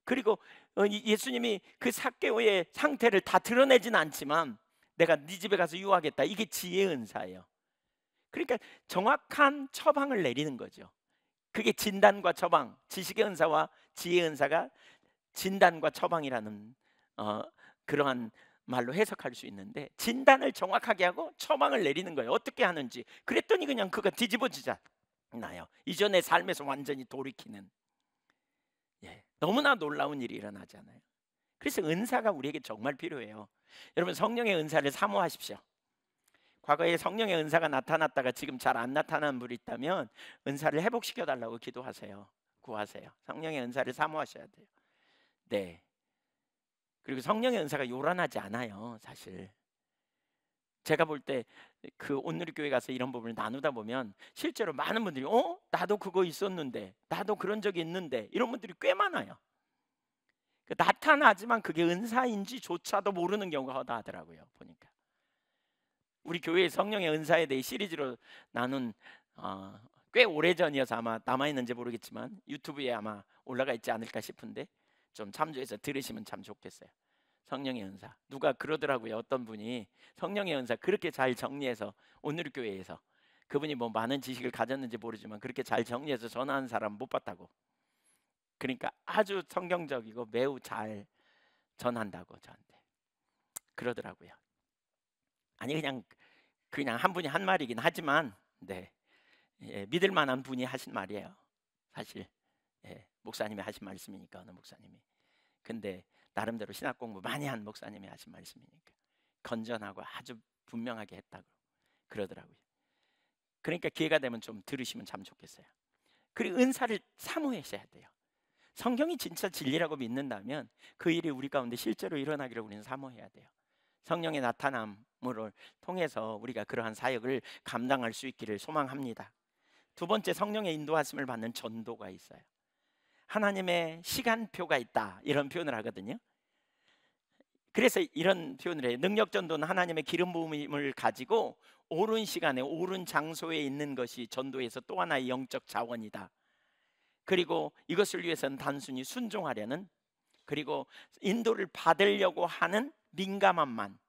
그리고 예수님이 그 삭개오의 상태를 다 드러내진 않지만 내가 네 집에 가서 유하겠다. 이게 지혜의 은사예요. 그러니까 정확한 처방을 내리는 거죠. 그게 진단과 처방, 지식의 은사와 지혜의 은사가 진단과 처방이라는 그러한 말로 해석할 수 있는데, 진단을 정확하게 하고 처방을 내리는 거예요. 어떻게 하는지. 그랬더니 그냥 그가 뒤집어지잖아요. 이전의 삶에서 완전히 돌이키는, 너무나 놀라운 일이 일어나잖아요. 그래서 은사가 우리에게 정말 필요해요. 여러분 성령의 은사를 사모하십시오. 과거에 성령의 은사가 나타났다가 지금 잘 안 나타나는 분이 있다면 은사를 회복시켜 달라고 기도하세요. 구하세요. 성령의 은사를 사모하셔야 돼요. 네. 그리고 성령의 은사가 요란하지 않아요. 사실 제가 볼 때 그 온누리교회 가서 이런 부분을 나누다 보면 실제로 많은 분들이 나도 그거 있었는데, 나도 그런 적이 있는데, 이런 분들이 꽤 많아요. 나타나지만 그게 은사인지조차도 모르는 경우가 허다하더라고요. 보니까 우리 교회의 성령의 은사에 대해 시리즈로 나눈 꽤 오래전이어서 아마 남아있는지 모르겠지만 유튜브에 아마 올라가 있지 않을까 싶은데 좀 참조해서 들으시면 참 좋겠어요. 성령의 은사. 누가 그러더라고요. 어떤 분이 성령의 은사 그렇게 잘 정리해서 온누리교회에서, 그분이 뭐 많은 지식을 가졌는지 모르지만 그렇게 잘 정리해서 전하는 사람 못 봤다고. 그러니까 아주 성경적이고 매우 잘 전한다고 저한테 그러더라고요. 아니 그냥 한 분이 한 말이긴 하지만 믿을 만한 분이 하신 말이에요. 사실 목사님이 하신 말씀이니까, 어느 목사님이. 근데 나름대로 신학 공부 많이 한 목사님이 하신 말씀이니까 건전하고 아주 분명하게 했다고 그러더라고요. 그러니까 기회가 되면 좀 들으시면 참 좋겠어요. 그리고 은사를 사모하셔야 돼요. 성경이 진짜 진리라고 믿는다면 그 일이 우리 가운데 실제로 일어나기를 우리는 사모해야 돼요. 성령의 나타남을 통해서 우리가 그러한 사역을 감당할 수 있기를 소망합니다. 두 번째, 성령의 인도하심을 받는 전도가 있어요. 하나님의 시간표가 있다, 이런 표현을 하거든요. 그래서 이런 표현을 해요. 능력 전도는 하나님의 기름 부음을 가지고 옳은 시간에 옳은 장소에 있는 것이 전도에서 또 하나의 영적 자원이다. 그리고 이것을 위해서는 단순히 순종하려는, 그리고 인도를 받으려고 하는 민감함만,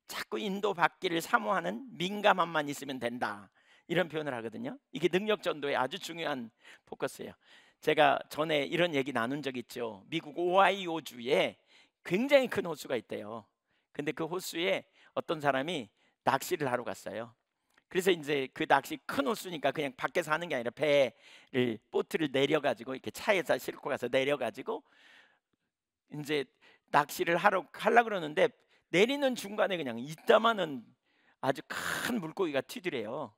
자꾸 인도받기를 사모하는 민감함만 있으면 된다, 이런 표현을 하거든요. 이게 능력 전도의 아주 중요한 포커스예요. 제가 전에 이런 얘기 나눈 적 있죠. 미국 오하이오주에 굉장히 큰 호수가 있대요. 근데 그 호수에 어떤 사람이 낚시를 하러 갔어요. 그래서 이제 그 낚시 큰 호수니까 그냥 밖에서 하는 게 아니라 보트를 내려가지고 이렇게 차에서 싣고 가서 내려가지고 이제 낚시를 하려고 그러는데 내리는 중간에 그냥 이따마는 아주 큰 물고기가 튀더래요.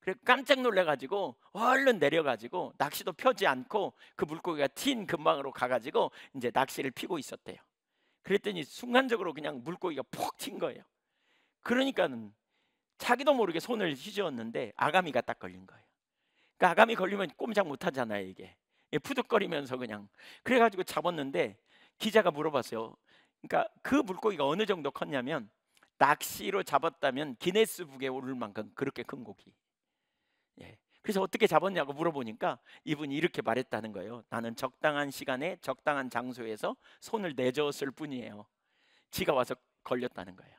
그래 깜짝 놀래가지고 얼른 내려가지고 낚시도 펴지 않고 그 물고기가 튄 근방으로 가가지고 이제 낚시를 피고 있었대요. 그랬더니 순간적으로 그냥 물고기가 푹 튄 거예요. 그러니까는 자기도 모르게 손을 휘저었는데 아가미가 딱 걸린 거예요. 그러니까 아가미 걸리면 꼼짝 못 하잖아요. 이게 푸득거리면서 그냥. 그래가지고 잡았는데 기자가 물어봤어요. 그러니까 그 물고기가 어느 정도 컸냐면 낚시로 잡았다면 기네스북에 오를 만큼 그렇게 큰 고기. 예. 그래서 어떻게 잡았냐고 물어보니까 이분이 이렇게 말했다는 거예요. 나는 적당한 시간에 적당한 장소에서 손을 내저었을 뿐이에요. 지가 와서 걸렸다는 거예요.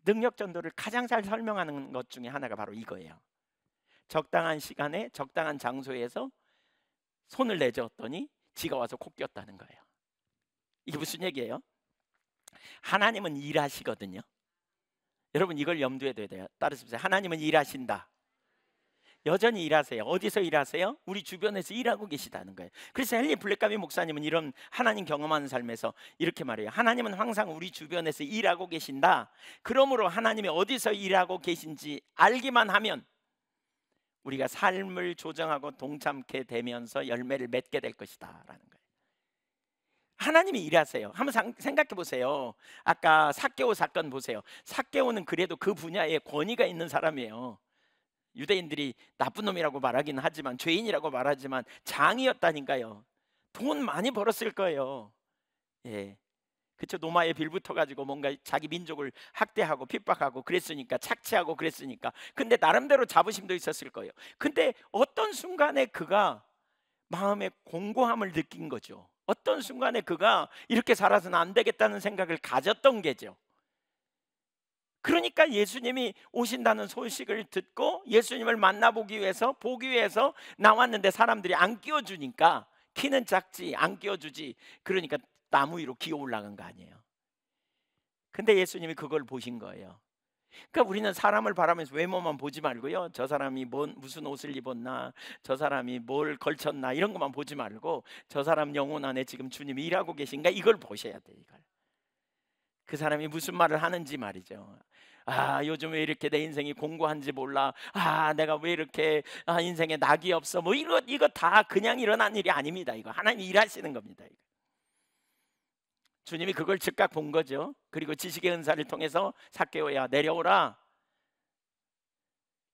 능력 전도를 가장 잘 설명하는 것 중에 하나가 바로 이거예요. 적당한 시간에 적당한 장소에서 손을 내저었더니 지가 와서 코 꼈다는 거예요. 이게 무슨 얘기예요? 하나님은 일하시거든요. 여러분 이걸 염두에 둬야 돼요. 따라서 보세요. 하나님은 일하신다. 여전히 일하세요. 어디서 일하세요? 우리 주변에서 일하고 계시다는 거예요. 그래서 헨리 블랙가비 목사님은 이런 하나님 경험하는 삶에서 이렇게 말해요. 하나님은 항상 우리 주변에서 일하고 계신다. 그러므로 하나님이 어디서 일하고 계신지 알기만 하면 우리가 삶을 조정하고 동참케 되면서 열매를 맺게 될 것이다 라는 거예요. 하나님이 일하세요. 한번 생각해 보세요. 아까 삭개오 사건 보세요. 삭개오는 그래도 그 분야에 권위가 있는 사람이에요. 유대인들이 나쁜 놈이라고 말하긴 하지만, 죄인이라고 말하지만 장이었다니까요. 돈 많이 벌었을 거예요. 예, 그쵸. 노마에 빌붙어 가지고 뭔가 자기 민족을 학대하고 핍박하고 그랬으니까, 착취하고 그랬으니까. 근데 나름대로 자부심도 있었을 거예요. 근데 어떤 순간에 그가 마음의 공고함을 느낀 거죠. 어떤 순간에 그가 이렇게 살아서는 안 되겠다는 생각을 가졌던 게죠. 그러니까 예수님이 오신다는 소식을 듣고 예수님을 만나보기 위해서, 보기 위해서 나왔는데 사람들이 안 끼워주니까, 키는 작지 안 끼워주지, 그러니까 나무 위로 기어 올라간 거 아니에요. 근데 예수님이 그걸 보신 거예요. 그러니까 우리는 사람을 바라면서 외모만 보지 말고요, 저 사람이 무슨 옷을 입었나, 저 사람이 뭘 걸쳤나, 이런 것만 보지 말고 저 사람 영혼 안에 지금 주님이 일하고 계신가, 이걸 보셔야 돼요. 이걸. 그 사람이 무슨 말을 하는지 말이죠. 아, 요즘 왜 이렇게 내 인생이 공고한지 몰라. 아, 내가 왜 이렇게 인생에 낙이 없어. 뭐 이거 다 그냥 일어난 일이 아닙니다. 이거 하나님이 일하시는 겁니다. 이거. 주님이 그걸 즉각 본 거죠. 그리고 지식의 은사를 통해서 삭개오야 내려오라.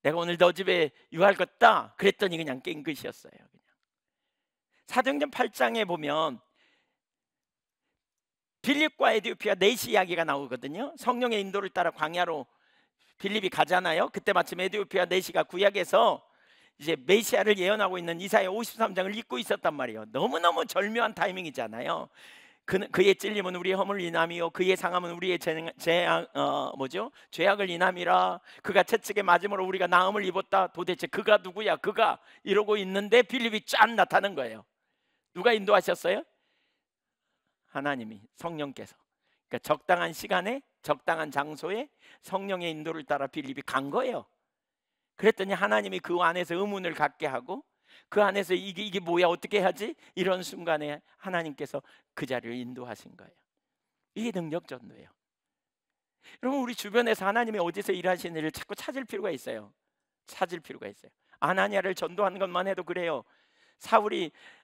내가 오늘 너 집에 유할 것다. 그랬더니 그냥 깽긋이었어요. 그냥. 사도행전 8장에 보면 빌립과 에디오피아 넷이 이야기가 나오거든요. 성령의 인도를 따라 광야로 빌립이 가잖아요. 그때 마침 에디오피아 넷이가 구약에서 이제 메시아를 예언하고 있는 이사야 53장을 읽고 있었단 말이에요. 너무너무 절묘한 타이밍이잖아요. 그의 찔림은 우리의 허물 인함이요 그의 상함은 우리의 죄악을 인함이라. 그가 채찍에 맞음으로 우리가 나음을 입었다. 도대체 그가 누구야? 그가 이러고 있는데 빌립이 짠 나타난 거예요. 누가 인도하셨어요? 하나님이, 성령께서. 그러니까 적당한 시간에 적당한 장소에 성령의 인도를 따라 빌립이 간 거예요. 그랬더니 하나님이 그 안에서 의문을 갖게 하고, 그 안에서 이게 뭐야, 어떻게 해야지? 이런 순간에 하나님께서 그 자리를 인도하신 거예요. 이게 능력 전도예요. 여러분, 우리 주변에서 하나님이 어디서 일하시는 일을 자꾸 찾을 필요가 있어요. 찾을 필요가 있어요. 아나니아를 전도하는 것만 해도 그래요.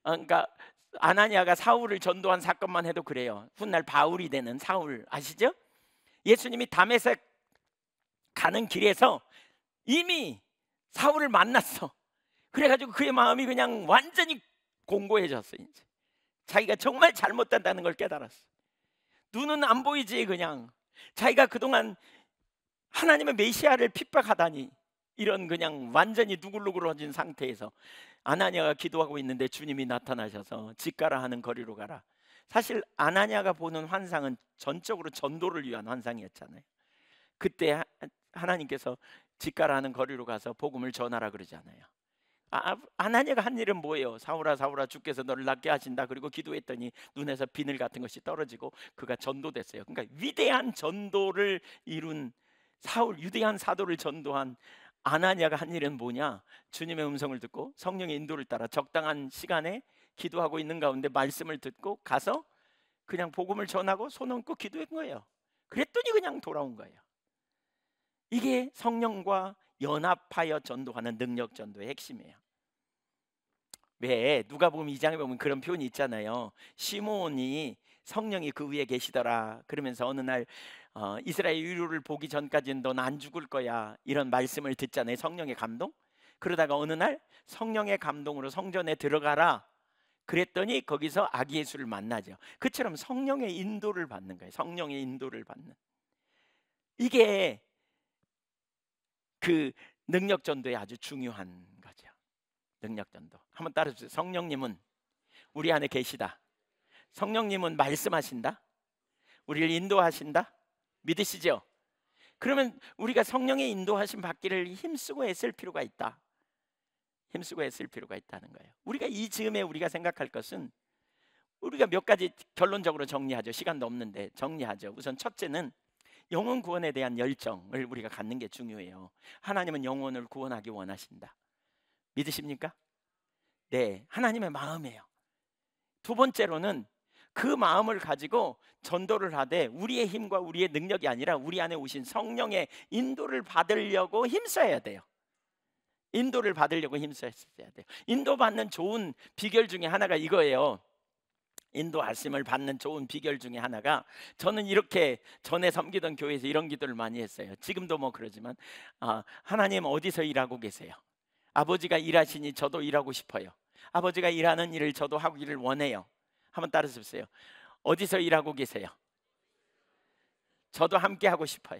그러니까 아나니아가 사울을 전도한 사건만 해도 그래요. 훗날 바울이 되는 사울 아시죠? 예수님이 다메섹 가는 길에서 이미 사울을 만났어. 그래가지고 그의 마음이 그냥 완전히 공고해졌어. 이제 자기가 정말 잘못된다는 걸 깨달았어. 눈은 안 보이지. 그냥 자기가 그동안 하나님의 메시아를 핍박하다니, 이런 그냥 완전히 누글누글해진 상태에서 아나니아가 기도하고 있는데 주님이 나타나셔서 집 가라 하는 거리로 가라. 사실 아나니아가 보는 환상은 전적으로 전도를 위한 환상이었잖아요. 그때 하나님께서 집 가라 하는 거리로 가서 복음을 전하라 그러잖아요. 아나니아가 한 일은 뭐예요? 사울아 사울아 주께서 너를 낫게 하신다. 그리고 기도했더니 눈에서 비늘 같은 것이 떨어지고 그가 전도됐어요. 그러니까 위대한 전도를 이룬 위대한 사도를 전도한 아나니아가 한 일은 뭐냐? 주님의 음성을 듣고 성령의 인도를 따라 적당한 시간에 기도하고 있는 가운데 말씀을 듣고 가서 그냥 복음을 전하고 손 얹고 기도한 거예요. 그랬더니 그냥 돌아온 거예요. 이게 성령과 연합하여 전도하는 능력 전도의 핵심이에요. 왜 누가복음 2장에 보면 그런 표현이 있잖아요. 시므온이 성령이 그 위에 계시더라 그러면서 어느 날 이스라엘 위로를 보기 전까지는 넌 안 죽을 거야 이런 말씀을 듣잖아요. 성령의 감동. 그러다가 어느 날 성령의 감동으로 성전에 들어가라 그랬더니 거기서 아기 예수를 만나죠. 그처럼 성령의 인도를 받는 거예요. 성령의 인도를 받는, 이게 그 능력 전도에 아주 중요한 거죠. 능력 전도. 한번 따라주세요. 성령님은 우리 안에 계시다. 성령님은 말씀하신다. 우리를 인도하신다. 믿으시죠? 그러면 우리가 성령의 인도하심 받기를 힘쓰고 애쓸 필요가 있다. 힘쓰고 애쓸 필요가 있다는 거예요. 우리가 이 즈음에 우리가 생각할 것은, 우리가 몇 가지 결론적으로 정리하죠. 시간도 없는데 정리하죠. 우선 첫째는 영혼 구원에 대한 열정을 우리가 갖는 게 중요해요. 하나님은 영혼을 구원하기 원하신다. 믿으십니까? 네, 하나님의 마음이에요. 두 번째로는 그 마음을 가지고 전도를 하되 우리의 힘과 우리의 능력이 아니라 우리 안에 오신 성령의 인도를 받으려고 힘써야 돼요. 인도를 받으려고 힘써야 돼요. 인도받는 좋은 비결 중에 하나가 이거예요. 인도하심을 받는 좋은 비결 중에 하나가, 저는 이렇게 전에 섬기던 교회에서 이런 기도를 많이 했어요. 지금도 뭐 그러지만 하나님 어디서 일하고 계세요? 아버지가 일하시니 저도 일하고 싶어요. 아버지가 일하는 일을 저도 하기를 원해요. 한번 따라해보세요. 어디서 일하고 계세요? 저도 함께 하고 싶어요.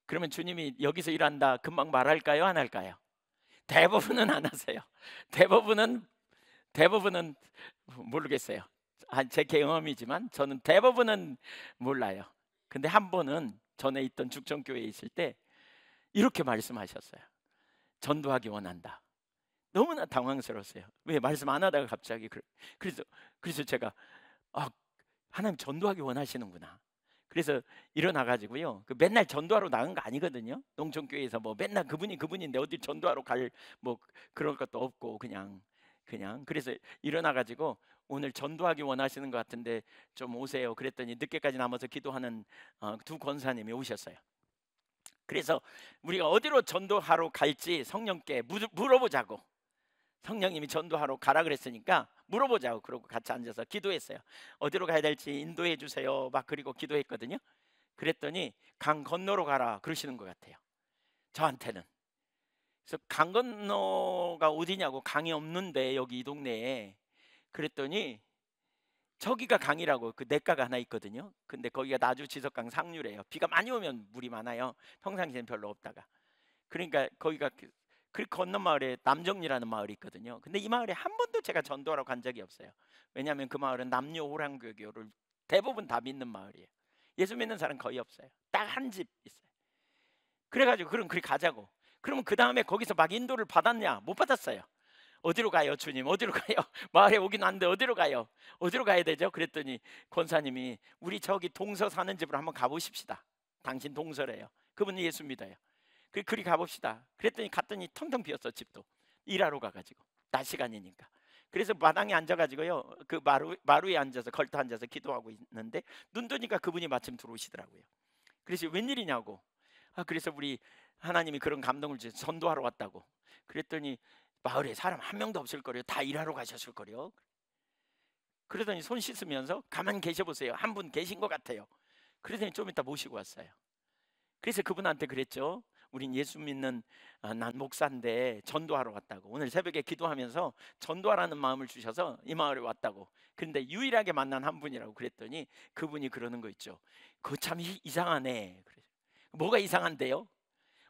그러면 주님이 여기서 일한다 금방 말할까요? 안 할까요? 대부분은 안 하세요. 대부분은 모르겠어요. 제 경험이지만 저는 대부분은 몰라요. 근데 한 번은 전에 있던 죽전교회에 있을 때 이렇게 말씀하셨어요. 전도하기 원한다. 너무나 당황스러웠어요. 왜 말씀 안 하다가 갑자기 그래서 제가 하나님 전도하기 원하시는구나. 그래서 일어나가지고요. 맨날 전도하러 나간 거 아니거든요. 농촌교회에서 뭐 맨날 그분인데 어디 전도하러 갈 뭐 그런 것도 없고 그냥 그래서 일어나가지고 오늘 전도하기 원하시는 것 같은데 좀 오세요. 그랬더니 늦게까지 남아서 기도하는 두 권사님이 오셨어요. 그래서 우리가 어디로 전도하러 갈지 성령께 물어보자고. 성령님이 전도하러 가라 그랬으니까 물어보자고. 그러고 같이 앉아서 기도했어요. 어디로 가야 될지 인도해 주세요. 막 그리고 기도했거든요. 그랬더니 강 건너로 가라 그러시는 것 같아요. 저한테는. 그래서 강 건너가 어디냐고, 강이 없는데 여기 이 동네에. 그랬더니 저기가 강이라고, 그 냇가가 하나 있거든요. 근데 거기가 나주 지석강 상류래요. 비가 많이 오면 물이 많아요. 평상시엔 별로 없다가. 그러니까 거기가 그 건너 마을에 남정리라는 마을이 있거든요. 근데 이 마을에 한 번도 제가 전도하러 간 적이 없어요. 왜냐하면 그 마을은 남녀 호랑교교를 대부분 다 믿는 마을이에요. 예수 믿는 사람 거의 없어요. 딱 한 집 있어요. 그래가지고 그럼 그리 가자고. 그러면 그 다음에 거기서 막 인도를 받았냐? 못 받았어요. 어디로 가요, 주님? 어디로 가요? 마을에 오긴 왔는데 어디로 가요? 어디로 가야 되죠? 그랬더니 권사님이 우리 저기 동서 사는 집으로 한번 가보십시다. 당신 동서래요. 그분이 예수 믿어요. 그리 가봅시다. 그랬더니 갔더니 텅텅 비었어. 집도 일하러 가가지고 낮 시간이니까. 그래서 마당에 앉아가지고요, 그 마루에 앉아서 걸터 앉아서 기도하고 있는데 눈 뜨니까 그분이 마침 들어오시더라고요. 그래서 웬일이냐고. 그래서 우리 하나님이 그런 감동을 주셔서 전도하러 왔다고. 그랬더니 마을에 사람 한 명도 없을 거래요. 다 일하러 가셨을 거래요. 그러더니 손 씻으면서 가만 계셔 보세요. 한 분 계신 것 같아요. 그러더니 좀 이따 모시고 왔어요. 그래서 그분한테 그랬죠. 우린 예수 믿는 난 목사인데 전도하러 왔다고. 오늘 새벽에 기도하면서 전도하라는 마음을 주셔서 이 마을에 왔다고. 그런데 유일하게 만난 한 분이라고 그랬더니 그분이 그러는 거 있죠. 그거 참 이상하네. 뭐가 이상한데요?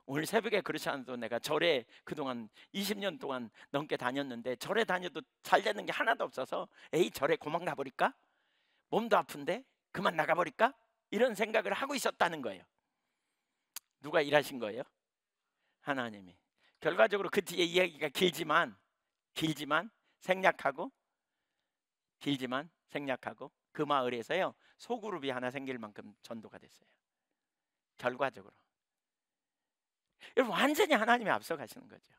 오늘 새벽에 그렇지 않아도 내가 절에 그동안 20년 동안 넘게 다녔는데 절에 다녀도 잘 되는 게 하나도 없어서 에이 절에 그만 가버릴까? 몸도 아픈데 그만 나가버릴까? 이런 생각을 하고 있었다는 거예요. 누가 일하신 거예요? 하나님이. 결과적으로 그 뒤에 이야기가 길지만 생략하고 그 마을에서요 소그룹이 하나 생길 만큼 전도가 됐어요. 결과적으로. 여러분 완전히 하나님이 앞서가시는 거죠.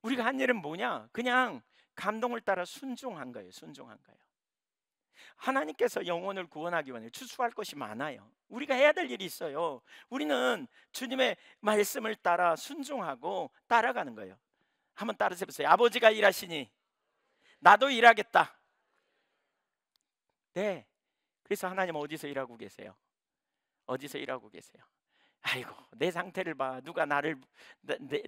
우리가 한 일은 뭐냐? 그냥 감동을 따라 순종한 거예요. 순종한 거예요. 하나님께서 영혼을 구원하기 위해 추수할 것이 많아요. 우리가 해야 될 일이 있어요. 우리는 주님의 말씀을 따라 순종하고 따라가는 거예요. 한번 따라서 해보세요. 아버지가 일하시니 나도 일하겠다. 네. 그래서 하나님 어디서 일하고 계세요? 어디서 일하고 계세요? 아이고, 내 상태를 봐. 누가 나를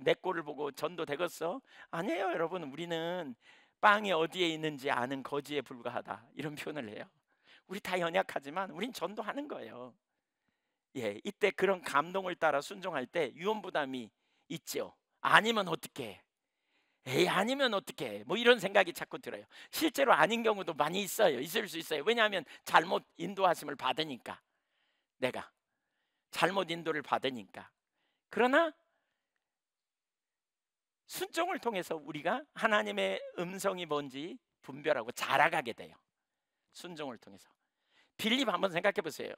내 꼴을 보고 전도 되겠어? 아니에요, 여러분. 우리는 빵이 어디에 있는지 아는 거지에 불과하다, 이런 표현을 해요. 우리 다 연약하지만 우린 전도하는 거예요. 예, 이때 그런 감동을 따라 순종할 때 유언 부담이 있죠. 아니면 어떡해? 에이, 아니면 어떡해? 뭐 이런 생각이 자꾸 들어요. 실제로 아닌 경우도 많이 있어요. 있을 수 있어요. 왜냐하면 잘못 인도하심을 받으니까. 내가 잘못 인도를 받으니까. 그러나 순종을 통해서 우리가 하나님의 음성이 뭔지 분별하고 자라가게 돼요. 순종을 통해서. 빌립 한번 생각해 보세요.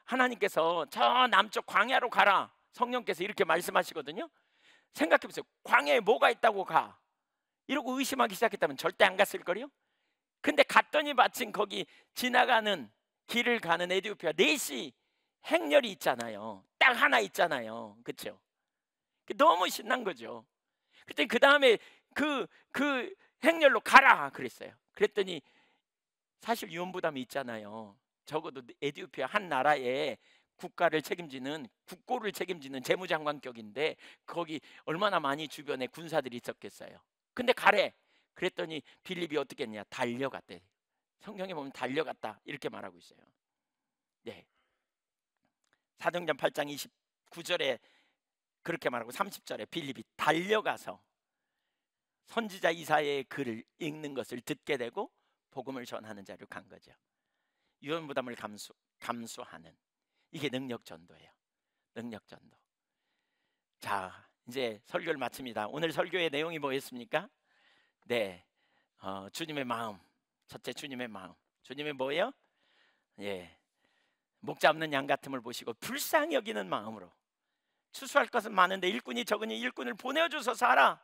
하나님께서 저 남쪽 광야로 가라, 성령께서 이렇게 말씀하시거든요. 생각해 보세요. 광야에 뭐가 있다고 가? 이러고 의심하기 시작했다면 절대 안 갔을 거요. 근데 갔더니 마침 거기 지나가는 길을 가는 에티오피아 4시 행렬이 있잖아요. 딱 하나 있잖아요. 그렇죠? 너무 신난 거죠. 그때 그 다음에 그 행렬로 가라 그랬어요. 그랬더니 사실 유언 부담이 있잖아요. 적어도 에티오피아 한 나라의 국가를 책임지는, 국고를 책임지는 재무장관격인데 거기 얼마나 많이 주변에 군사들이 있었겠어요. 근데 가래. 그랬더니 빌립이 어떻게 했냐? 달려갔대. 성경에 보면 달려갔다 이렇게 말하고 있어요. 네. 사도행전 8장 29절에 그렇게 말하고 30절에 빌립이 달려가서 선지자 이사야의 글을 읽는 것을 듣게 되고 복음을 전하는 자리로 간 거죠. 유언 부담을 감수하는, 이게 능력 전도예요. 능력 전도. 자, 이제 설교를 마칩니다. 오늘 설교의 내용이 뭐였습니까? 네, 주님의 마음. 첫째, 주님의 마음. 주님의 뭐예요? 예, 목자 없는 양 같음을 보시고 불쌍히 여기는 마음으로 추수할 것은 많은데 일꾼이 적으니 일꾼을 보내어줘서 하라,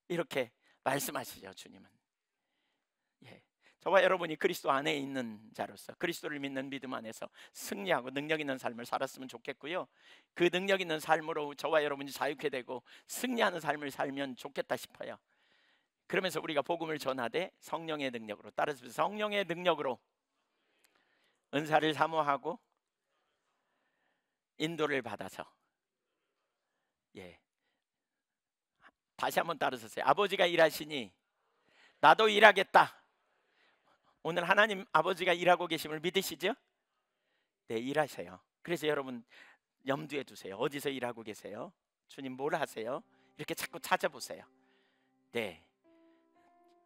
이렇게 말씀하시죠. 주님은. 예, 저와 여러분이 그리스도 안에 있는 자로서 그리스도를 믿는 믿음 안에서 승리하고 능력 있는 삶을 살았으면 좋겠고요. 그 능력 있는 삶으로 저와 여러분이 자유케 되고 승리하는 삶을 살면 좋겠다 싶어요. 그러면서 우리가 복음을 전하되 성령의 능력으로, 따라서 성령의 능력으로 은사를 사모하고 인도를 받아서, 예, 다시 한번 따라서세요. 아버지가 일하시니 나도 일하겠다. 오늘 하나님 아버지가 일하고 계심을 믿으시죠? 네, 일하세요. 그래서 여러분 염두에 두세요. 어디서 일하고 계세요? 주님 뭘 하세요? 이렇게 자꾸 찾아보세요. 네.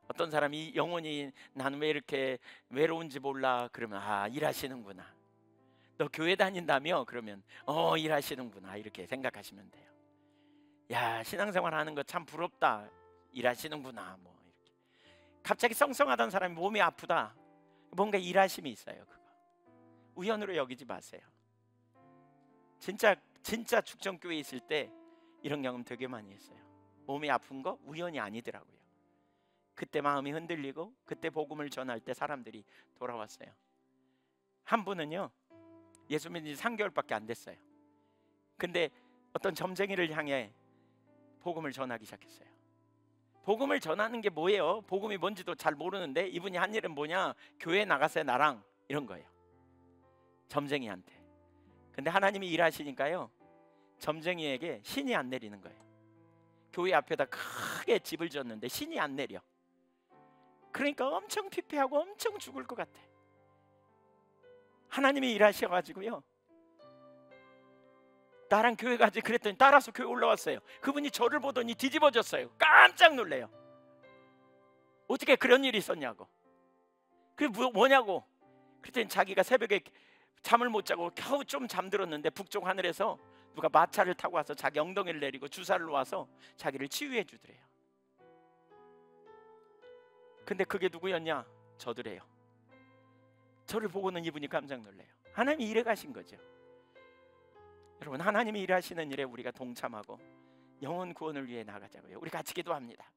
어떤 사람이 영혼이 나는 왜 이렇게 외로운지 몰라, 그러면 아, 일하시는구나. 너 교회 다닌다며? 그러면 일하시는구나, 이렇게 생각하시면 돼요. 야, 신앙생활 하는 거 참 부럽다. 일하시는구나. 뭐 이렇게. 갑자기 썽썽하던 사람이 몸이 아프다. 뭔가 일하심이 있어요. 그거 우연으로 여기지 마세요. 진짜 축정교회에 있을 때 이런 경험 되게 많이 했어요. 몸이 아픈 거 우연이 아니더라고요. 그때 마음이 흔들리고 그때 복음을 전할 때 사람들이 돌아왔어요. 한 분은요, 예수 믿은 지 3개월밖에 안 됐어요. 근데 어떤 점쟁이를 향해 복음을 전하기 시작했어요. 복음을 전하는 게 뭐예요? 복음이 뭔지도 잘 모르는데 이분이 한 일은 뭐냐? 교회 나가세요 나랑, 이런 거예요. 점쟁이한테. 근데 하나님이 일하시니까요, 점쟁이에게 신이 안 내리는 거예요. 교회 앞에다 크게 집을 지었는데 신이 안 내려. 그러니까 엄청 피폐하고 엄청 죽을 것 같아. 하나님이 일하셔가지고요, 나랑 교회 가지 그랬더니 따라서 교회 올라왔어요. 그분이 저를 보더니 뒤집어졌어요. 깜짝 놀래요. 어떻게 그런 일이 있었냐고. 그게 뭐냐고. 그랬더니 자기가 새벽에 잠을 못 자고 겨우 좀 잠들었는데 북쪽 하늘에서 누가 마차를 타고 와서 자기 엉덩이를 내리고 주사를 놓아서 자기를 치유해 주더래요. 근데 그게 누구였냐? 저더래요. 저를 보고는 이분이 깜짝 놀래요. 하나님이 일해 가신 거죠. 여러분, 하나님이 일하시는 일에 우리가 동참하고 영혼 구원을 위해 나가자고요. 우리 같이 기도합니다.